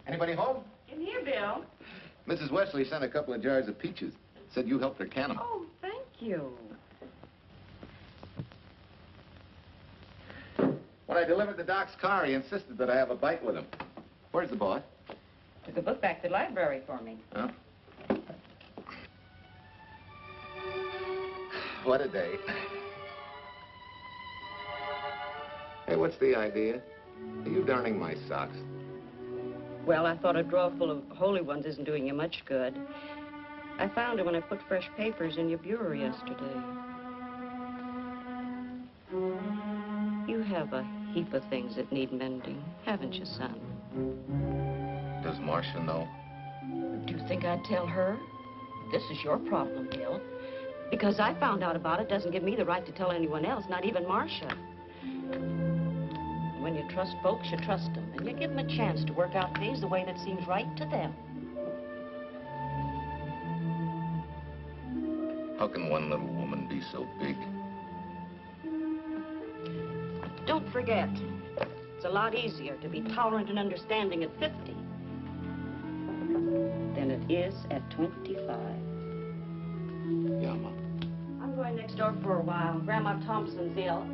Anybody home? In here, Bill. Mrs. Wesley sent a couple of jars of peaches. Said you helped her can them. Oh, thank you. When I delivered the doc's car, he insisted that I have a bite with him. Where's the boy? Took a book back to the library for me. Huh? What a day. Hey, what's the idea? Are you darning my socks? Well, I thought a drawer full of holy ones isn't doing you much good. I found it when I put fresh papers in your bureau yesterday. You have a heap of things that need mending, haven't you, son? Does Marsha know? Do you think I'd tell her? This is your problem, Bill. Because I found out about it doesn't give me the right to tell anyone else, not even Marsha. When you trust folks, you trust them, and you give them a chance to work out things the way that seems right to them. How can one little woman be so big? Don't forget, it's a lot easier to be tolerant and understanding at 50 than it is at 25. Yeah, Mom. I'm going next door for a while. Grandma Thompson's ill.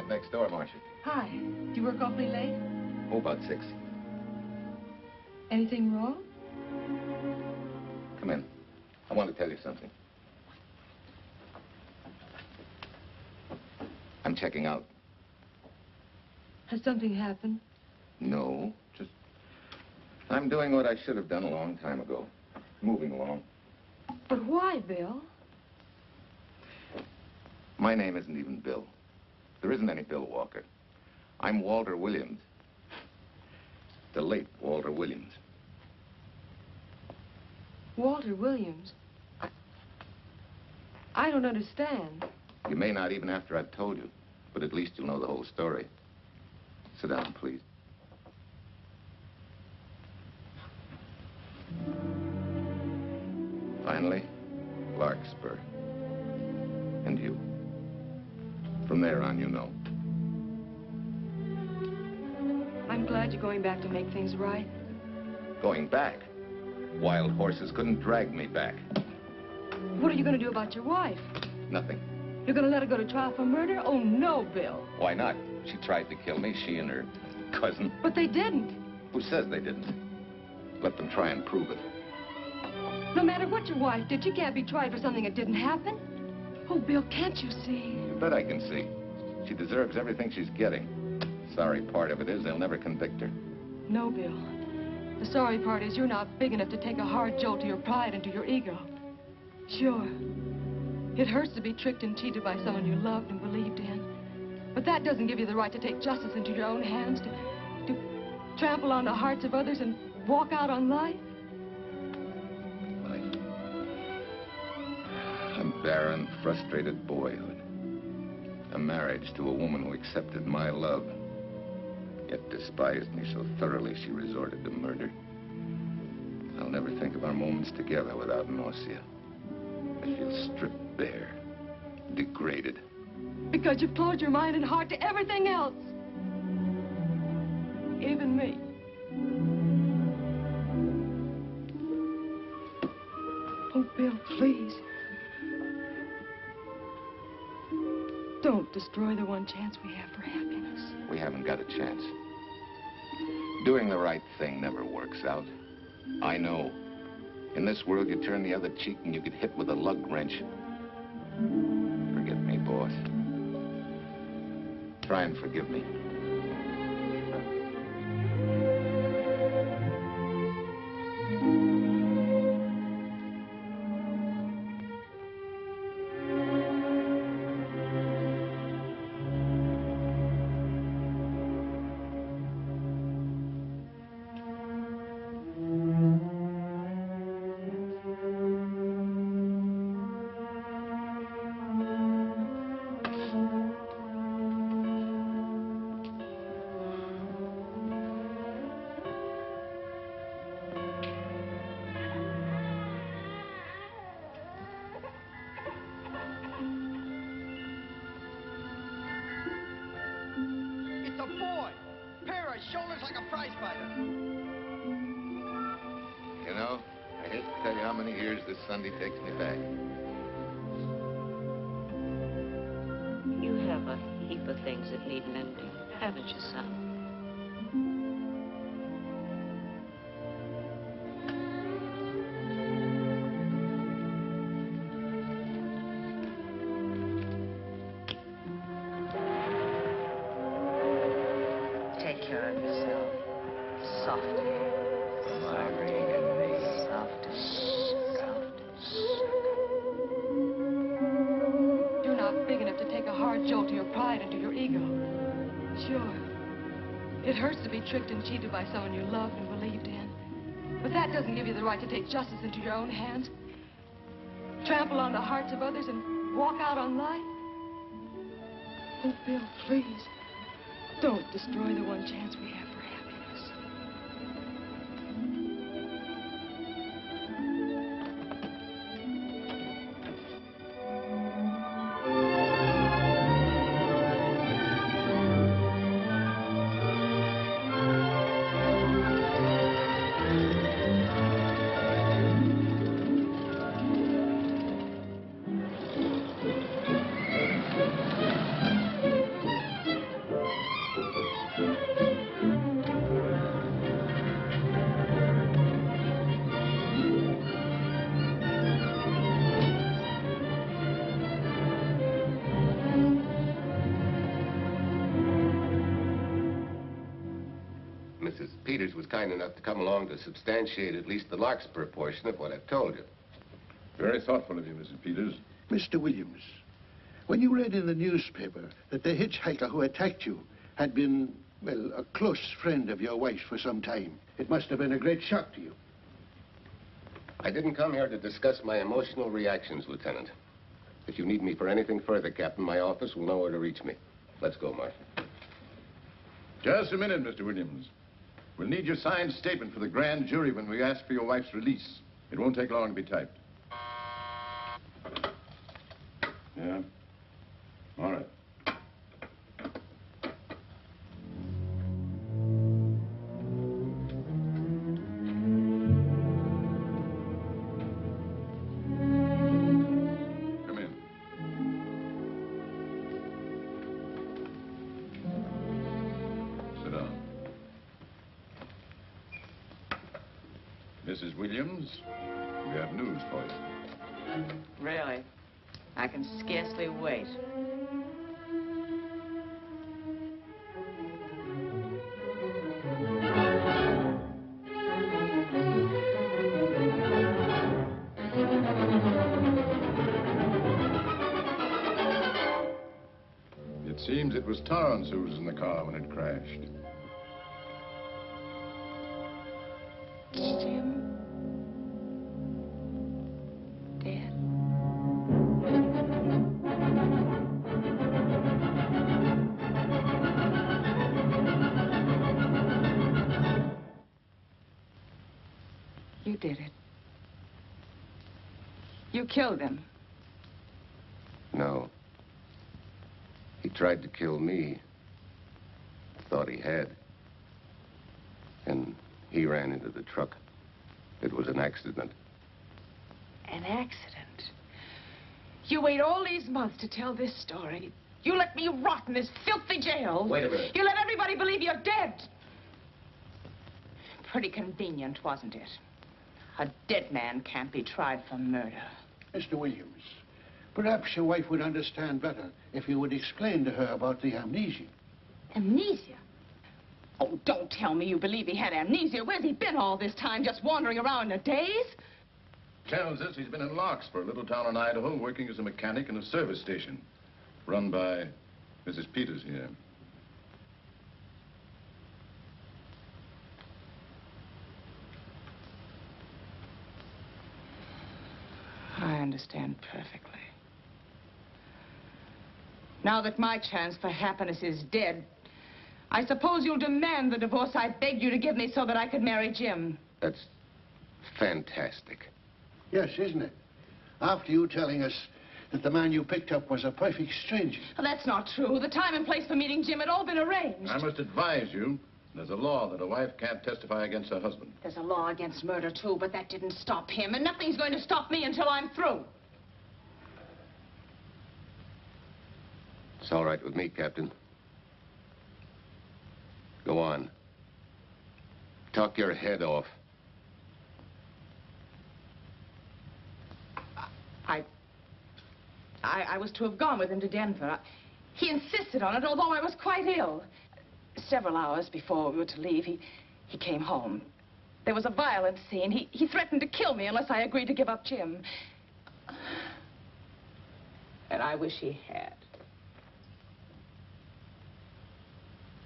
Next door, Marsha. Hi. Do you work awfully late? Oh, about 6. Anything wrong? Come in. I want to tell you something. I'm checking out. Has something happened? No, just... I'm doing what I should have done a long time ago. Moving along. But why, Bill? My name isn't even Bill. There isn't any Bill Walker. I'm Walter Williams. The late Walter Williams. Walter Williams? I don't understand. You may not even after I've told you, but at least you'll know the whole story. Sit down, please. Finally, Larkspur. And you. From there on, you know. I'm glad you're going back to make things right. Going back? Wild horses couldn't drag me back. What are you going to do about your wife? Nothing. You're going to let her go to trial for murder? Oh, no, Bill. Why not? She tried to kill me, she and her cousin. But they didn't. Who says they didn't? Let them try and prove it. No matter what your wife did, she can't be tried for something that didn't happen. Oh, Bill, can't you see? You bet I can see. She deserves everything she's getting. Sorry part of it is they'll never convict her. No, Bill. The sorry part is you're not big enough to take a hard jolt to your pride and to your ego. Sure. It hurts to be tricked and cheated by someone you loved and believed in. But that doesn't give you the right to take justice into your own hands, to trample on the hearts of others and walk out on life. A barren, frustrated boyhood. A marriage to a woman who accepted my love, yet despised me so thoroughly she resorted to murder. I'll never think of our moments together without nausea. I feel stripped bare, degraded. Because you've closed your mind and heart to everything else. Even me. Oh, Bill, please. Don't destroy the one chance we have for happiness. We haven't got a chance. Doing the right thing never works out. I know. In this world, you turn the other cheek and you get hit with a lug wrench. Forget me, boss. Try and forgive me. Shoulders like a prize fighter. You know, I hate to tell you how many years this Sunday takes me back. You have a heap of things that need mending, haven't you, son? Take care of yourself. Softly. Irene and me. Soft. You're not big enough to take a hard jolt to your pride and to your ego. Sure. It hurts to be tricked and cheated by someone you loved and believed in. But that doesn't give you the right to take justice into your own hands. Trample on the hearts of others and walk out on life. Oh, Bill, please. Don't destroy the one chance we have for happiness. Mrs. Peters was kind enough to come along to substantiate at least the Larkspur portion of what I've told you. Very thoughtful of you, Mrs. Peters. Mr. Williams, when you read in the newspaper that the hitchhiker who attacked you had been, well, a close friend of your wife's for some time, it must have been a great shock to you. I didn't come here to discuss my emotional reactions, Lieutenant. If you need me for anything further, Captain, my office will know where to reach me. Let's go, Marsha. Just a minute, Mr. Williams. We'll need your signed statement for the grand jury when we ask for your wife's release. It won't take long to be typed. Yeah? All right. Come in. Sit down. Mrs. Williams, we have news for you. Really? I can scarcely wait. It seems it was Torrance who was in the car when it crashed. Jim? Dead? You did it. You killed him. No. He tried to kill me. Thought he had. And he ran into the truck. It was an accident. An accident? You wait all these months to tell this story. You let me rot in this filthy jail. Wait a minute. You let everybody believe you're dead. Pretty convenient, wasn't it? A dead man can't be tried for murder. Mr. Williams, perhaps your wife would understand better if you would explain to her about the amnesia. Amnesia? Oh, don't tell me you believe he had amnesia. Where's he been all this time, just wandering around in a daze? Tells us he's been in Larkspur, a little town in Idaho, working as a mechanic in a service station, run by Mrs. Peters here. I understand perfectly. Now that my chance for happiness is dead, I suppose you'll demand the divorce I begged you to give me so that I could marry Jim. That's fantastic. Yes, isn't it? After you telling us that the man you picked up was a perfect stranger. Well, that's not true. The time and place for meeting Jim had all been arranged. I must advise you, there's a law that a wife can't testify against her husband. There's a law against murder, too, but that didn't stop him, and nothing's going to stop me until I'm through. It's all right with me, Captain. Go on. Talk your head off. I was to have gone with him to Denver. He insisted on it, although I was quite ill. Several hours before we were to leave, he came home. There was a violent scene. He threatened to kill me unless I agreed to give up Jim. And I wish he had.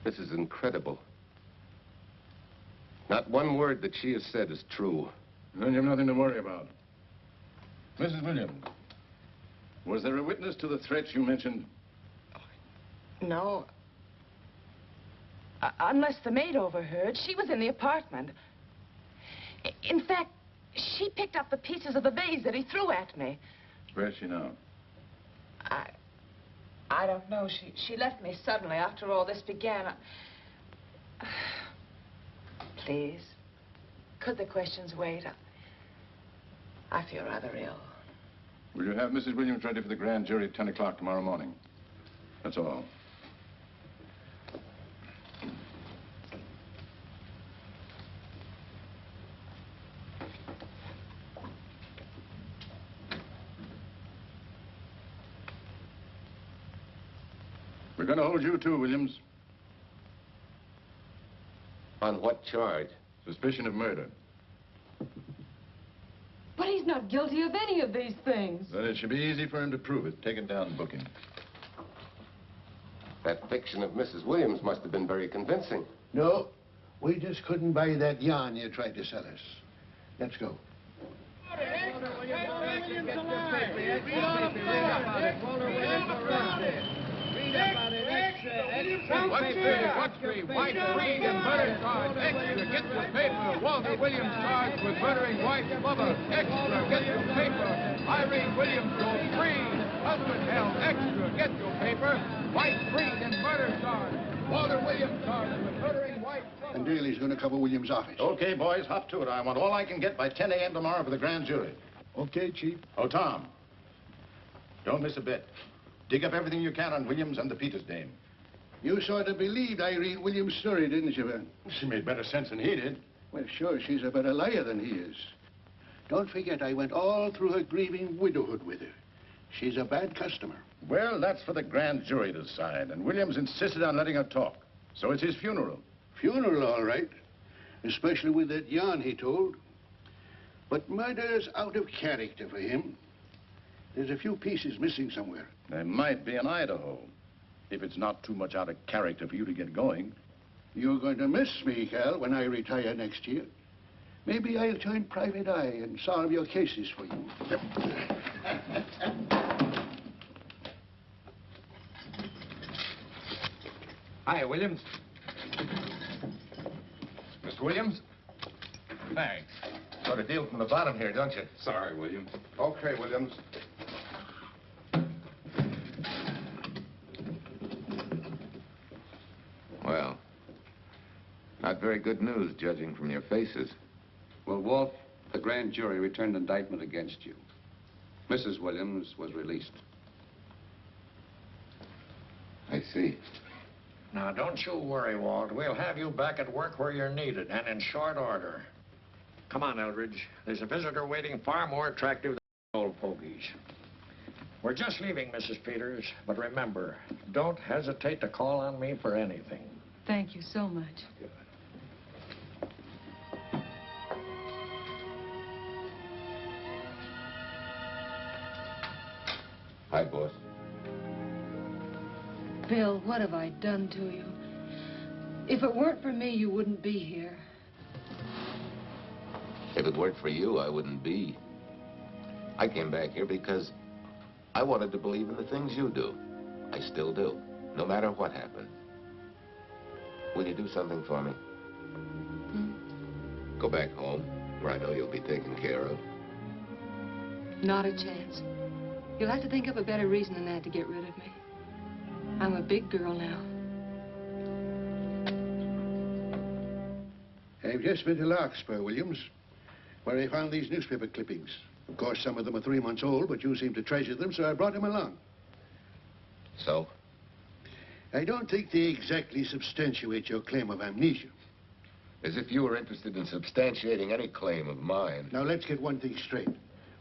This is incredible. Not one word that she has said is true. Then you've nothing to worry about. Mrs. Williams, was there a witness to the threats you mentioned? No. Unless the maid overheard. She was in the apartment. In fact, she picked up the pieces of the vase that he threw at me. Where's she now? I don't know. She left me suddenly after all this began. Please, could the questions wait? I feel rather ill. Will you have Mrs. Williams ready for the grand jury at 10 o'clock tomorrow morning? That's all. We're going to hold you too, Williams. On what charge? Suspicion of murder. But he's not guilty of any of these things. Then it should be easy for him to prove it. Take it down and book him. That fiction of Mrs. Williams must have been very convincing. No, we just couldn't buy that yarn you tried to sell us. Let's go. What's the white freed and murder charge? Extra, get your paper. Walter Williams charged with murdering wife's lover. Extra, get your paper. Irene Williams goes free. Husband held. Extra, get your paper. White freed and murder charge. Walter Williams charged with murdering wife's lover. And Daly's going to cover Williams' office. Okay, boys, hop to it. I want all I can get by 10 a.m. tomorrow for the grand jury. Okay, Chief. Oh, Tom, don't miss a bit. Dig up everything you can on Williams and the Peters dame. You sort of believed Irene Williams' story, didn't you, Ben? She made better sense than he did. Well, sure, she's a better liar than he is. Don't forget, I went all through her grieving widowhood with her. She's a bad customer. Well, that's for the grand jury to decide, and Williams insisted on letting her talk. So it's his funeral. Funeral, all right. Especially with that yarn he told. But murder's out of character for him. There's a few pieces missing somewhere. There might be in Idaho, if it's not too much out of character for you to get going. You're going to miss me, Cal, when I retire next year. Maybe I'll join Private Eye and solve your cases for you. Hi, Williams. Mr. Williams? Thanks. Got a deal from the bottom here, don't you? Sorry, Williams. Okay, Williams. Well, not very good news, judging from your faces. Well, Walt, the grand jury returned indictment against you. Mrs. Williams was released. I see. Now, don't you worry, Walt. We'll have you back at work where you're needed, and in short order. Come on, Eldridge. There's a visitor waiting far more attractive than old fogies. We're just leaving, Mrs. Peters, but remember, don't hesitate to call on me for anything. Thank you so much. Hi, boss. Bill, what have I done to you? If it weren't for me, you wouldn't be here. If it weren't for you, I wouldn't be. I came back here because I wanted to believe in the things you do. I still do, no matter what happened. Will you do something for me? Go back home, where I know you'll be taken care of. Not a chance. You'll have to think up a better reason than that to get rid of me. I'm a big girl now. I've just been to Larkspur, Williams, where I found these newspaper clippings. Of course, some of them are 3 months old, but you seem to treasure them, so I brought them along. So? I don't think they exactly substantiate your claim of amnesia. As if you were interested in substantiating any claim of mine. Now, let's get one thing straight.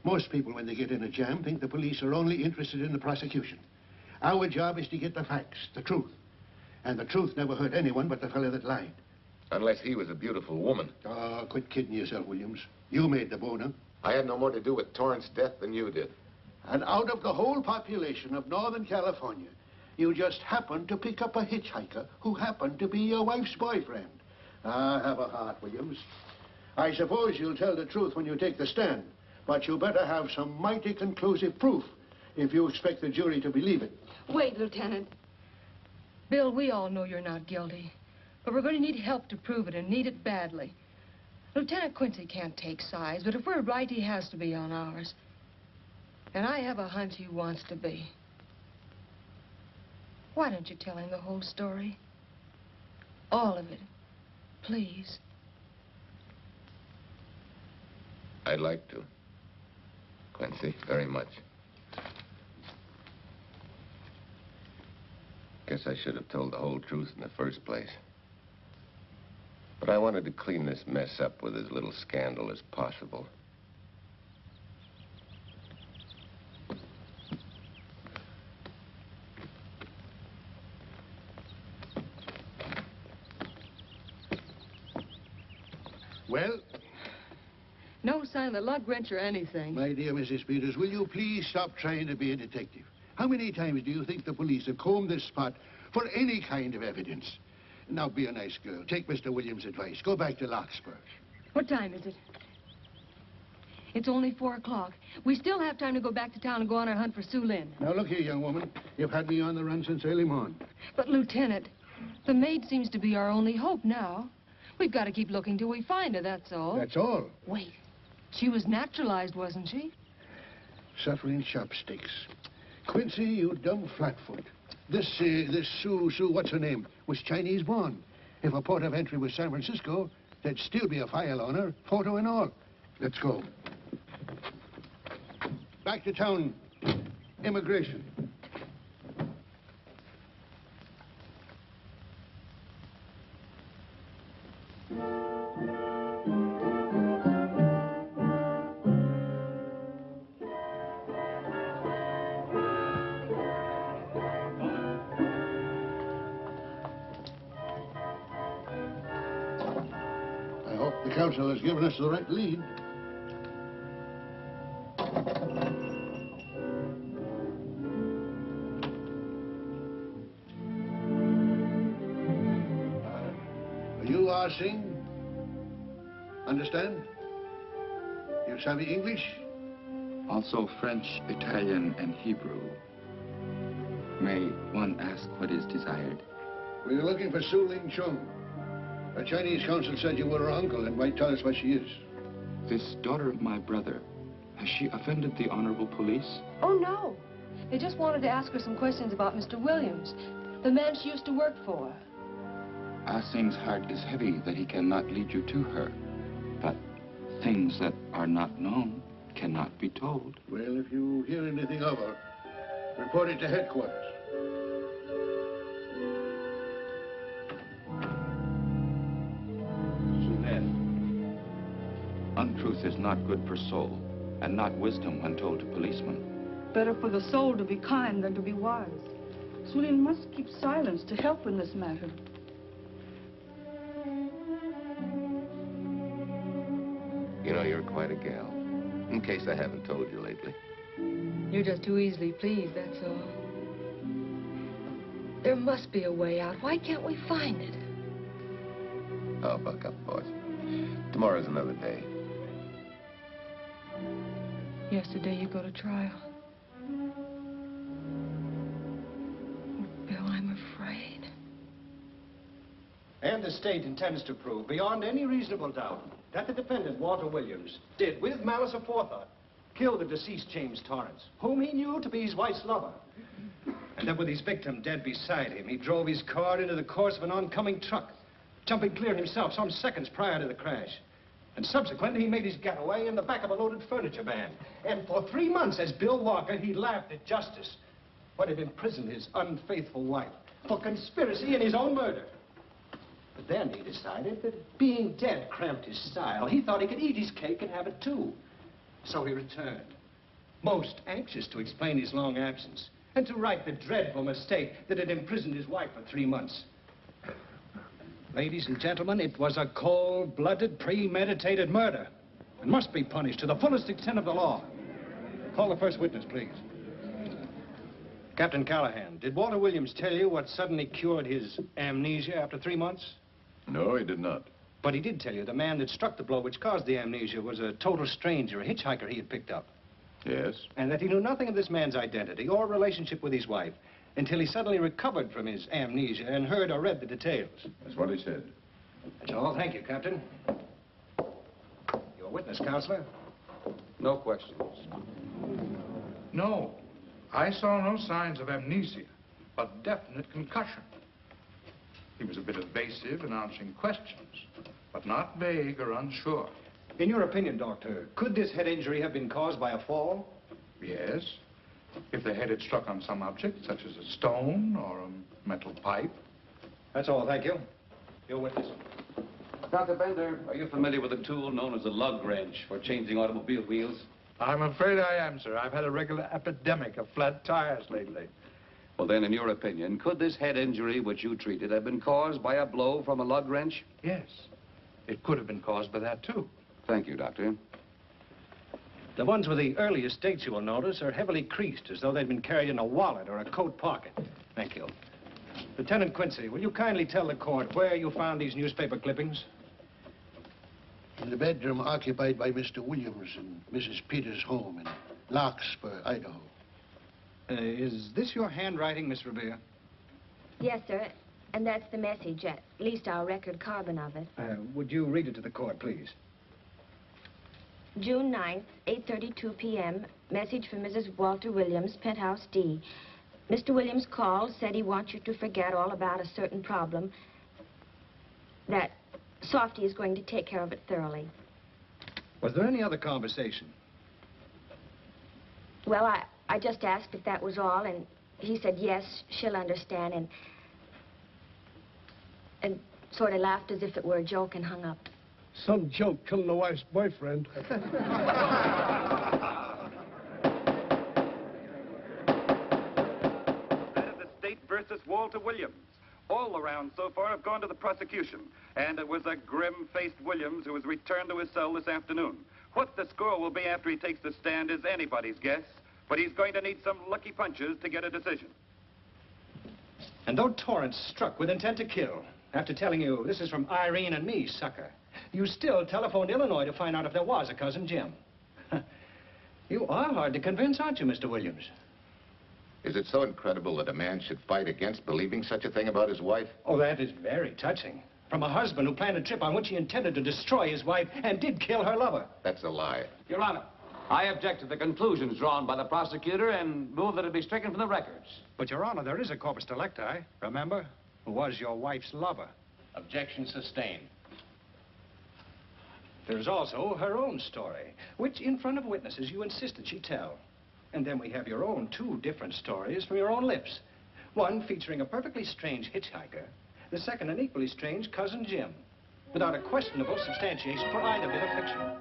Most people, when they get in a jam, think the police are only interested in the prosecution. Our job is to get the facts, the truth. And the truth never hurt anyone but the fellow that lied. Unless he was a beautiful woman. Oh, quit kidding yourself, Williams. You made the boner. I had no more to do with Torrance's death than you did. And out of the whole population of Northern California, you just happened to pick up a hitchhiker who happened to be your wife's boyfriend. Ah, have a heart, Williams. I suppose you'll tell the truth when you take the stand, but you better have some mighty conclusive proof if you expect the jury to believe it. Wait, Lieutenant. Bill, we all know you're not guilty, but we're going to need help to prove it, and need it badly. Lieutenant Quincy can't take sides, but if we're right, he has to be on ours. And I have a hunch he wants to be. Why don't you tell him the whole story? All of it. Please. I'd like to. Quincy, very much. Guess I should have told the whole truth in the first place. But I wanted to clean this mess up with as little scandal as possible. Well? No sign of the lug wrench or anything. My dear Mrs. Peters, will you please stop trying to be a detective? How many times do you think the police have combed this spot for any kind of evidence? Now, be a nice girl. Take Mr. Williams' advice. Go back to Larkspur. What time is it? It's only 4 o'clock. We still have time to go back to town and go on our hunt for Su Lin. Now, look here, young woman. You've had me on the run since early morning. But, Lieutenant, the maid seems to be our only hope now. We've got to keep looking till we find her, that's all. That's all? Wait. She was naturalized, wasn't she? Suffering chopsticks. Quincy, you dumb flatfoot. This Sue, what's her name, was Chinese born. If her port of entry was San Francisco, there'd still be a file on her, photo and all. Let's go. Back to town. Immigration. The council has given us the right lead. You are sing? Understand? You savvy English? Also French, Italian, and Hebrew. May one ask what is desired? We're looking for Su Lin. The Chinese consul said you were her uncle and might tell us what she is. This daughter of my brother, has she offended the honorable police? Oh, no. They just wanted to ask her some questions about Mr. Williams, the man she used to work for. Ah Sing's heart is heavy that he cannot lead you to her. But things that are not known cannot be told. Well, if you hear anything of her, report it to headquarters. Su Lin, untruth is not good for soul, and not wisdom when told to policemen. Better for the soul to be kind than to be wise. Su Lin must keep silence to help in this matter. You know, you're quite a gal. In case I haven't told you lately. You're just too easily pleased, that's all. There must be a way out. Why can't we find it? Oh, buck up, boys. Tomorrow's another day. Yesterday you go to trial. Oh, Bill, I'm afraid. And the state intends to prove, beyond any reasonable doubt, that the defendant, Walter Williams, did, with malice aforethought, kill the deceased James Torrance, whom he knew to be his wife's lover. And that with his victim dead beside him, he drove his car into the course of an oncoming truck, jumping clear himself some seconds prior to the crash. And subsequently, he made his getaway in the back of a loaded furniture van. And for 3 months, as Bill Walker, he laughed at justice when it imprisoned his unfaithful wife for conspiracy in his own murder. But then he decided that being dead cramped his style. He thought he could eat his cake and have it too. So he returned, most anxious to explain his long absence and to right the dreadful mistake that had imprisoned his wife for 3 months. Ladies and gentlemen, it was a cold-blooded, premeditated murder and must be punished to the fullest extent of the law. Call the first witness, please. Captain Callahan, did Walter Williams tell you what suddenly cured his amnesia after 3 months? No, he did not. But he did tell you the man that struck the blow which caused the amnesia was a total stranger, a hitchhiker he had picked up. Yes. And that he knew nothing of this man's identity or relationship with his wife until he suddenly recovered from his amnesia and heard or read the details. That's what he said. That's all. Thank you, Captain. Your witness, Counselor. No questions. No. I saw no signs of amnesia, but definite concussion. He was a bit evasive in answering questions, but not vague or unsure. In your opinion, Doctor, could this head injury have been caused by a fall? Yes. If the head had struck on some object, such as a stone or a metal pipe. That's all, thank you. Your witness. Dr. Bender, are you familiar with a tool known as a lug wrench for changing automobile wheels? I'm afraid I am, sir. I've had a regular epidemic of flat tires lately. Well, then, in your opinion, could this head injury which you treated have been caused by a blow from a lug wrench? Yes. It could have been caused by that, too. Thank you, Doctor. The ones with the earliest dates, you will notice, are heavily creased, as though they'd been carried in a wallet or a coat pocket. Thank you. Lieutenant Quincy, will you kindly tell the court where you found these newspaper clippings? In the bedroom occupied by Mr. Williams and Mrs. Peters' home in Larkspur, Idaho. Is this your handwriting, Miss Revere? Yes, sir. And that's the message, at least our record carbon of it. Would you read it to the court, please? June 9th, 8:32 p.m. Message from Mrs. Walter Williams, Penthouse D. Mr. Williams called, said he wants you to forget all about a certain problem, that Softy is going to take care of it thoroughly. Was there any other conversation? Well, I just asked if that was all, and he said yes, she'll understand, and sort of laughed as if it were a joke and hung up. Some joke killing the wife's boyfriend. That is the state versus Walter Williams. All the rounds so far have gone to the prosecution, And it was a grim-faced Williams who was returned to his cell this afternoon. What the score will be after he takes the stand is anybody's guess, but he's going to need some lucky punches to get a decision. And though Torrence struck with intent to kill, after telling you this is from Irene and me, sucker, you still telephoned Illinois to find out if there was a Cousin Jim. You are hard to convince, aren't you, Mr. Williams? Is it so incredible that a man should fight against believing such a thing about his wife? Oh, that is very touching. From a husband who planned a trip on which he intended to destroy his wife and did kill her lover. That's a lie. Your Honor, I object to the conclusions drawn by the prosecutor and move that it be stricken from the records. But, Your Honor, there is a corpus delicti, remember, who was your wife's lover. Objection sustained. There's also her own story, which in front of witnesses you insisted she tell. And then we have your own two different stories from your own lips. One featuring a perfectly strange hitchhiker, the second an equally strange Cousin Jim, without a questionable substantiation for either bit of fiction.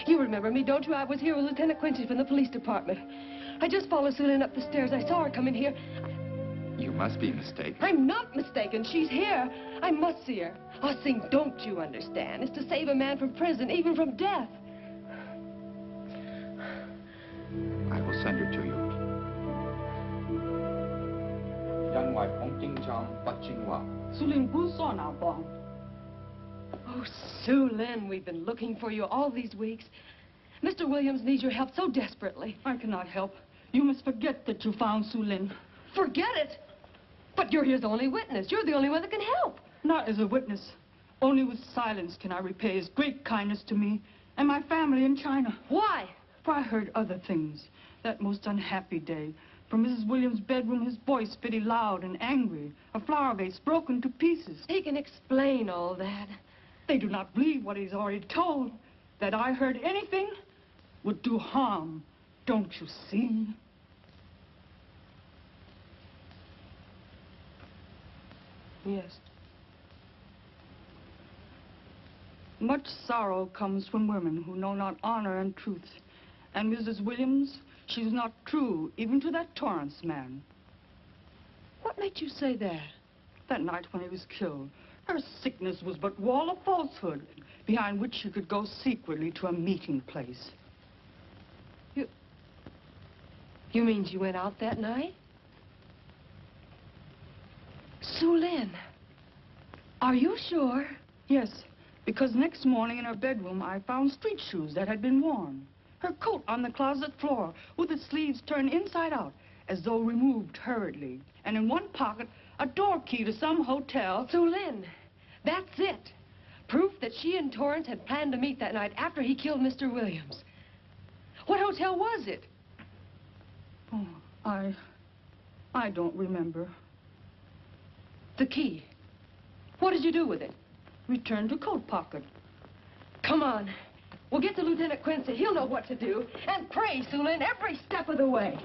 You remember me, don't you? I was here with Lieutenant Quincy from the police department. I just followed Su Lin up the stairs. I saw her come in here. You must be mistaken. I'm not mistaken. She's here. I must see her. Ah, Sing, don't you understand? It's to save a man from prison, even from death. I will send her to you. Oh, Su Lin, we've been looking for you all these weeks. Mr. Williams needs your help so desperately. I cannot help. You must forget that you found Su Lin. Forget it? But you're his only witness. You're the only one that can help. Not as a witness. Only with silence can I repay his great kindness to me and my family in China. Why? For I heard other things. That most unhappy day, from Mrs. Williams' bedroom, his voice very loud and angry. A flower vase broken to pieces. He can explain all that. They do not believe what he's already told. That I heard anything would do harm. Don't you see? Yes. Much sorrow comes from women who know not honor and truth. And Mrs. Williams, she's not true, even to that Torrance man. What made you say that? That night when he was killed, her sickness was but wall of falsehood, behind which she could go secretly to a meeting place. You mean she went out that night? Su Lin, are you sure? Yes, because next morning in her bedroom I found street shoes that had been worn. Her coat on the closet floor, with its sleeves turned inside out, as though removed hurriedly. And in one pocket, a door key to some hotel. Su Lin, that's it. Proof that she and Torrance had planned to meet that night after he killed Mr. Williams. What hotel was it? Oh, I don't remember. The key. What did you do with it? Returned to coat pocket. Come on. We'll get to Lieutenant Quincy. He'll know what to do. And pray, Su Lin, every step of the way.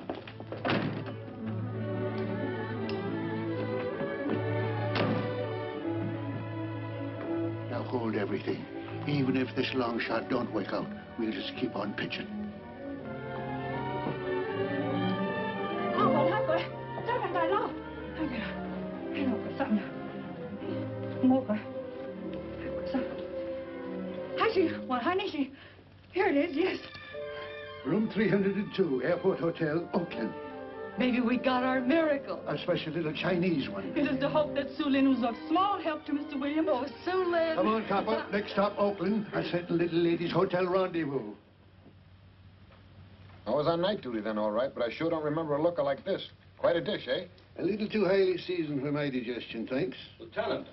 Now hold everything. Even if this long shot don't work out, we'll just keep on pitching. Here it is, yes. Room 302, Airport Hotel, Oakland. Maybe we got our miracle. A special little Chinese one. It is to hope that Su Lin was of small help to Mr. Williams. Oh, Su Lin. Come on, copper. Next stop, Oakland. I set the little lady's hotel rendezvous. I was on night duty then, all right, but I sure don't remember a looker like this. Quite a dish, eh? A little too highly seasoned for my digestion, thanks. Lieutenant,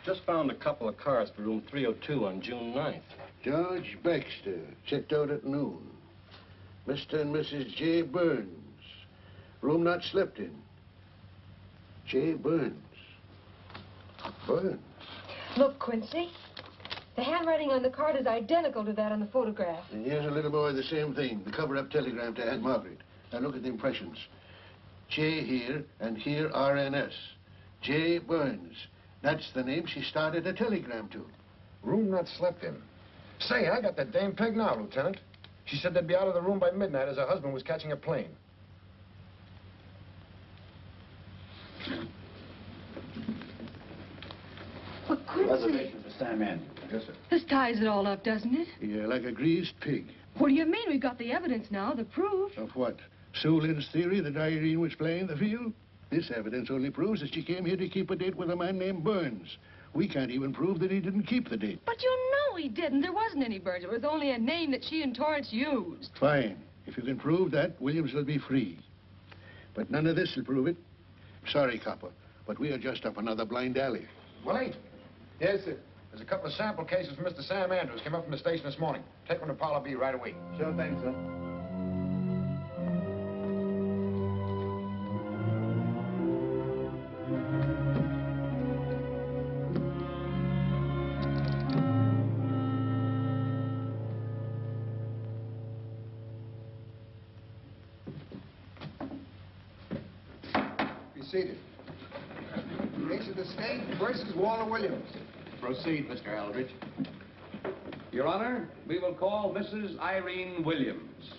just found a couple of cars for room 302 on June 9th. George Baxter, checked out at noon. Mr. and Mrs. J. Burns. Room not slept in. J. Burns. Burns. Look, Quincy. The handwriting on the card is identical to that on the photograph. And here's a little boy, the same thing. The cover-up telegram to Aunt Margaret. Now look at the impressions. J here, and here RNS. J. Burns. That's the name she started a telegram to. Room not slept in. Say, I got that dame pegged now, Lieutenant. She said they'd be out of the room by midnight as her husband was catching a plane. But Quincy... Reservation for Sam Andrews. Yes, sir. This ties it all up, doesn't it? Yeah, like a greased pig. What do you mean? We've got the evidence now, the proof. Of what? Su Lin's theory that Irene was playing the field? This evidence only proves that she came here to keep a date with a man named Burns. We can't even prove that he didn't keep the date. But you know he didn't. There wasn't any Burns. It was only a name that she and Torrance used. Fine. If you can prove that, Williams will be free. But none of this will prove it. Sorry, copper, but we are just up another blind alley. Willie? Yes, sir. There's a couple of sample cases from Mr. Sam Andrews. Came up from the station this morning. Take one to Parlor B right away. Sure thing, sir. Seated. Case of the state versus Walter Williams. Proceed, Mr. Eldridge. Your Honor, we will call Mrs. Irene Williams.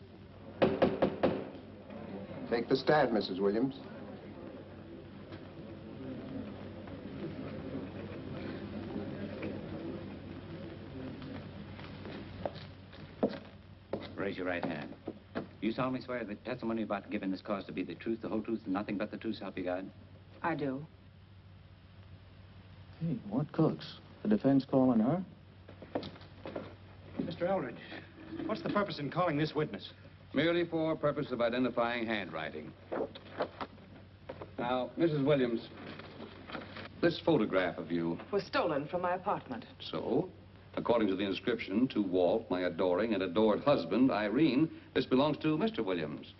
Take the stand, Mrs. Williams. Raise your right hand. You solemnly swear that the testimony about to give in this cause to be the truth, the whole truth, and nothing but the truth, so help you God? I do. Hey, what cooks? The defense calling her? Mr. Eldridge, what's the purpose in calling this witness? Merely for purpose of identifying handwriting. Now, Mrs. Williams, this photograph of you... Was stolen from my apartment. So, according to the inscription, to Walt, my adoring and adored husband, Irene, this belongs to Mr. Williams.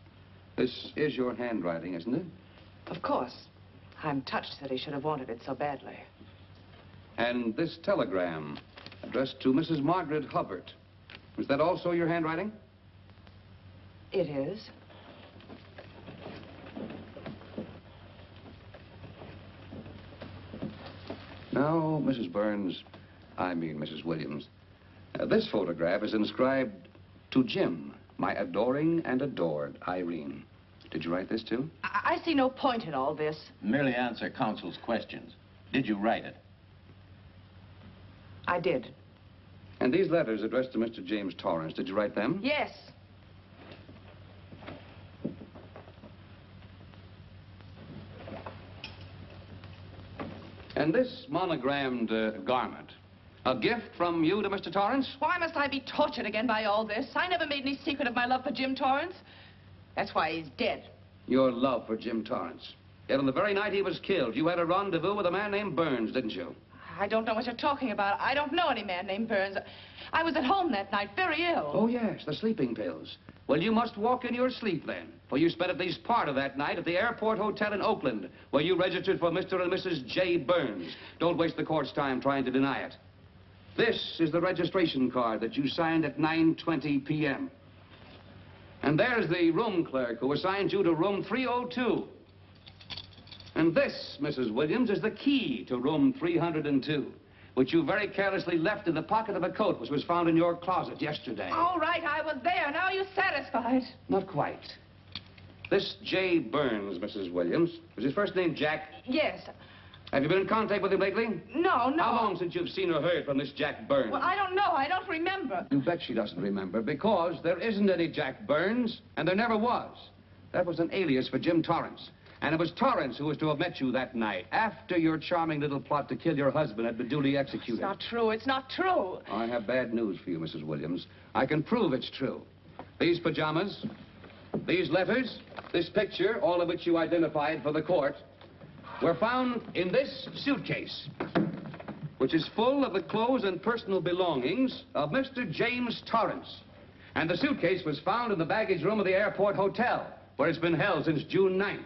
This is your handwriting, isn't it? Of course. I'm touched that he should have wanted it so badly. And this telegram, addressed to Mrs. Margaret Hubbard, is that also your handwriting? It is. Now, Mrs. Burns, I mean Mrs. Williams, this photograph is inscribed to Jim, my adoring and adored Irene. Did you write this too? I see no point in all this. Merely answer counsel's questions. Did you write it? I did. And these letters addressed to Mr. James Torrance, did you write them? Yes. And this monogrammed garment, A gift from you to Mr. Torrance? Why must I be tortured again by all this? I never made any secret of my love for Jim Torrance. That's why he's dead. Your love for Jim Torrance. Yet on the very night he was killed, you had a rendezvous with a man named Burns, didn't you? I don't know what you're talking about. I don't know any man named Burns. I was at home that night, very ill. Oh, yes, the sleeping pills. Well, you must walk in your sleep then, for you spent at least part of that night at the Airport Hotel in Oakland, where you registered for Mr. and Mrs. J. Burns. Don't waste the court's time trying to deny it. This is the registration card that you signed at 9:20 p.m. And there's the room clerk who assigned you to room 302. And this, Mrs. Williams, is the key to room 302, which you very carelessly left in the pocket of a coat which was found in your closet yesterday. All right, I was there. Now you're satisfied. Not quite. This J. Burns, Mrs. Williams, was his first name Jack? Yes. Have you been in contact with him lately? No. How long since you've seen or heard from this Jack Burns? Well, I don't know. I don't remember. You bet she doesn't remember, because there isn't any Jack Burns, and there never was. That was an alias for Jim Torrance. And it was Torrance who was to have met you that night, after your charming little plot to kill your husband had been duly executed. It's not true. It's not true. I have bad news for you, Mrs. Williams. I can prove it's true. These pajamas, these letters, this picture, all of which you identified for the court, were found in this suitcase, which is full of the clothes and personal belongings of Mr. James Torrance. And the suitcase was found in the baggage room of the Airport Hotel, where it's been held since June 9th.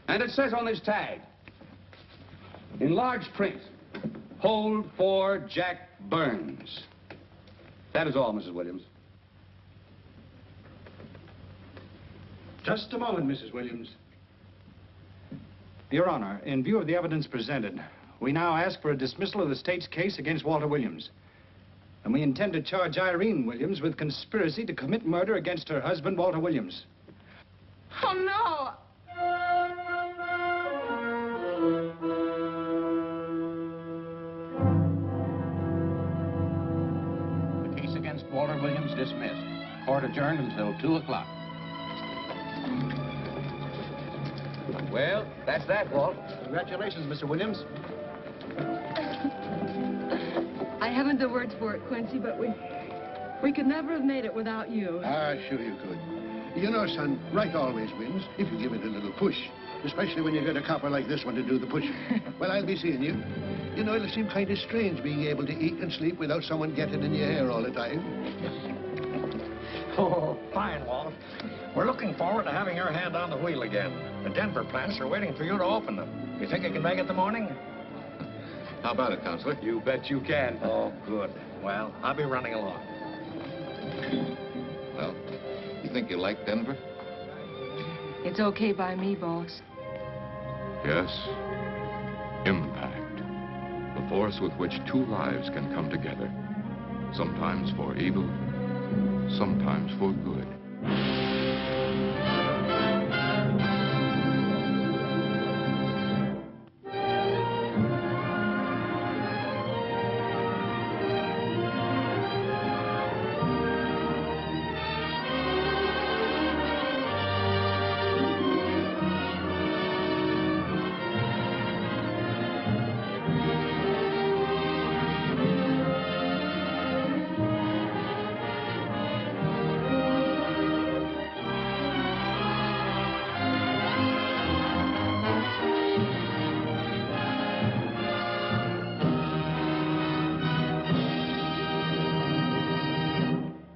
And it says on this tag, in large print, hold for Jack Burns. That is all, Mrs. Williams. Just a moment, Mrs. Williams. Your Honor, in view of the evidence presented, we now ask for a dismissal of the state's case against Walter Williams. And we intend to charge Irene Williams with conspiracy to commit murder against her husband, Walter Williams. Oh, no. The case against Walter Williams dismissed. Court adjourned until 2 o'clock. Well, that's that, Walt. Congratulations, Mr. Williams. I haven't the words for it, Quincy, but we could never have made it without you. Ah, sure you could. You know, son, right always wins if you give it a little push. Especially when you get a copper like this one to do the pushing. Well, I'll be seeing you. You know, it'll seem kind of strange being able to eat and sleep without someone getting in your hair all the time. Oh, fine, Walt. We're looking forward to having your hand on the wheel again. The Denver plants are waiting for you to open them. You think you can make it in the morning? How about it, Counselor? You bet you can. Oh, good. Well, I'll be running along. Well, you think you like Denver? It's okay by me, boss. Yes, impact. The force with which two lives can come together. Sometimes for evil, sometimes for good.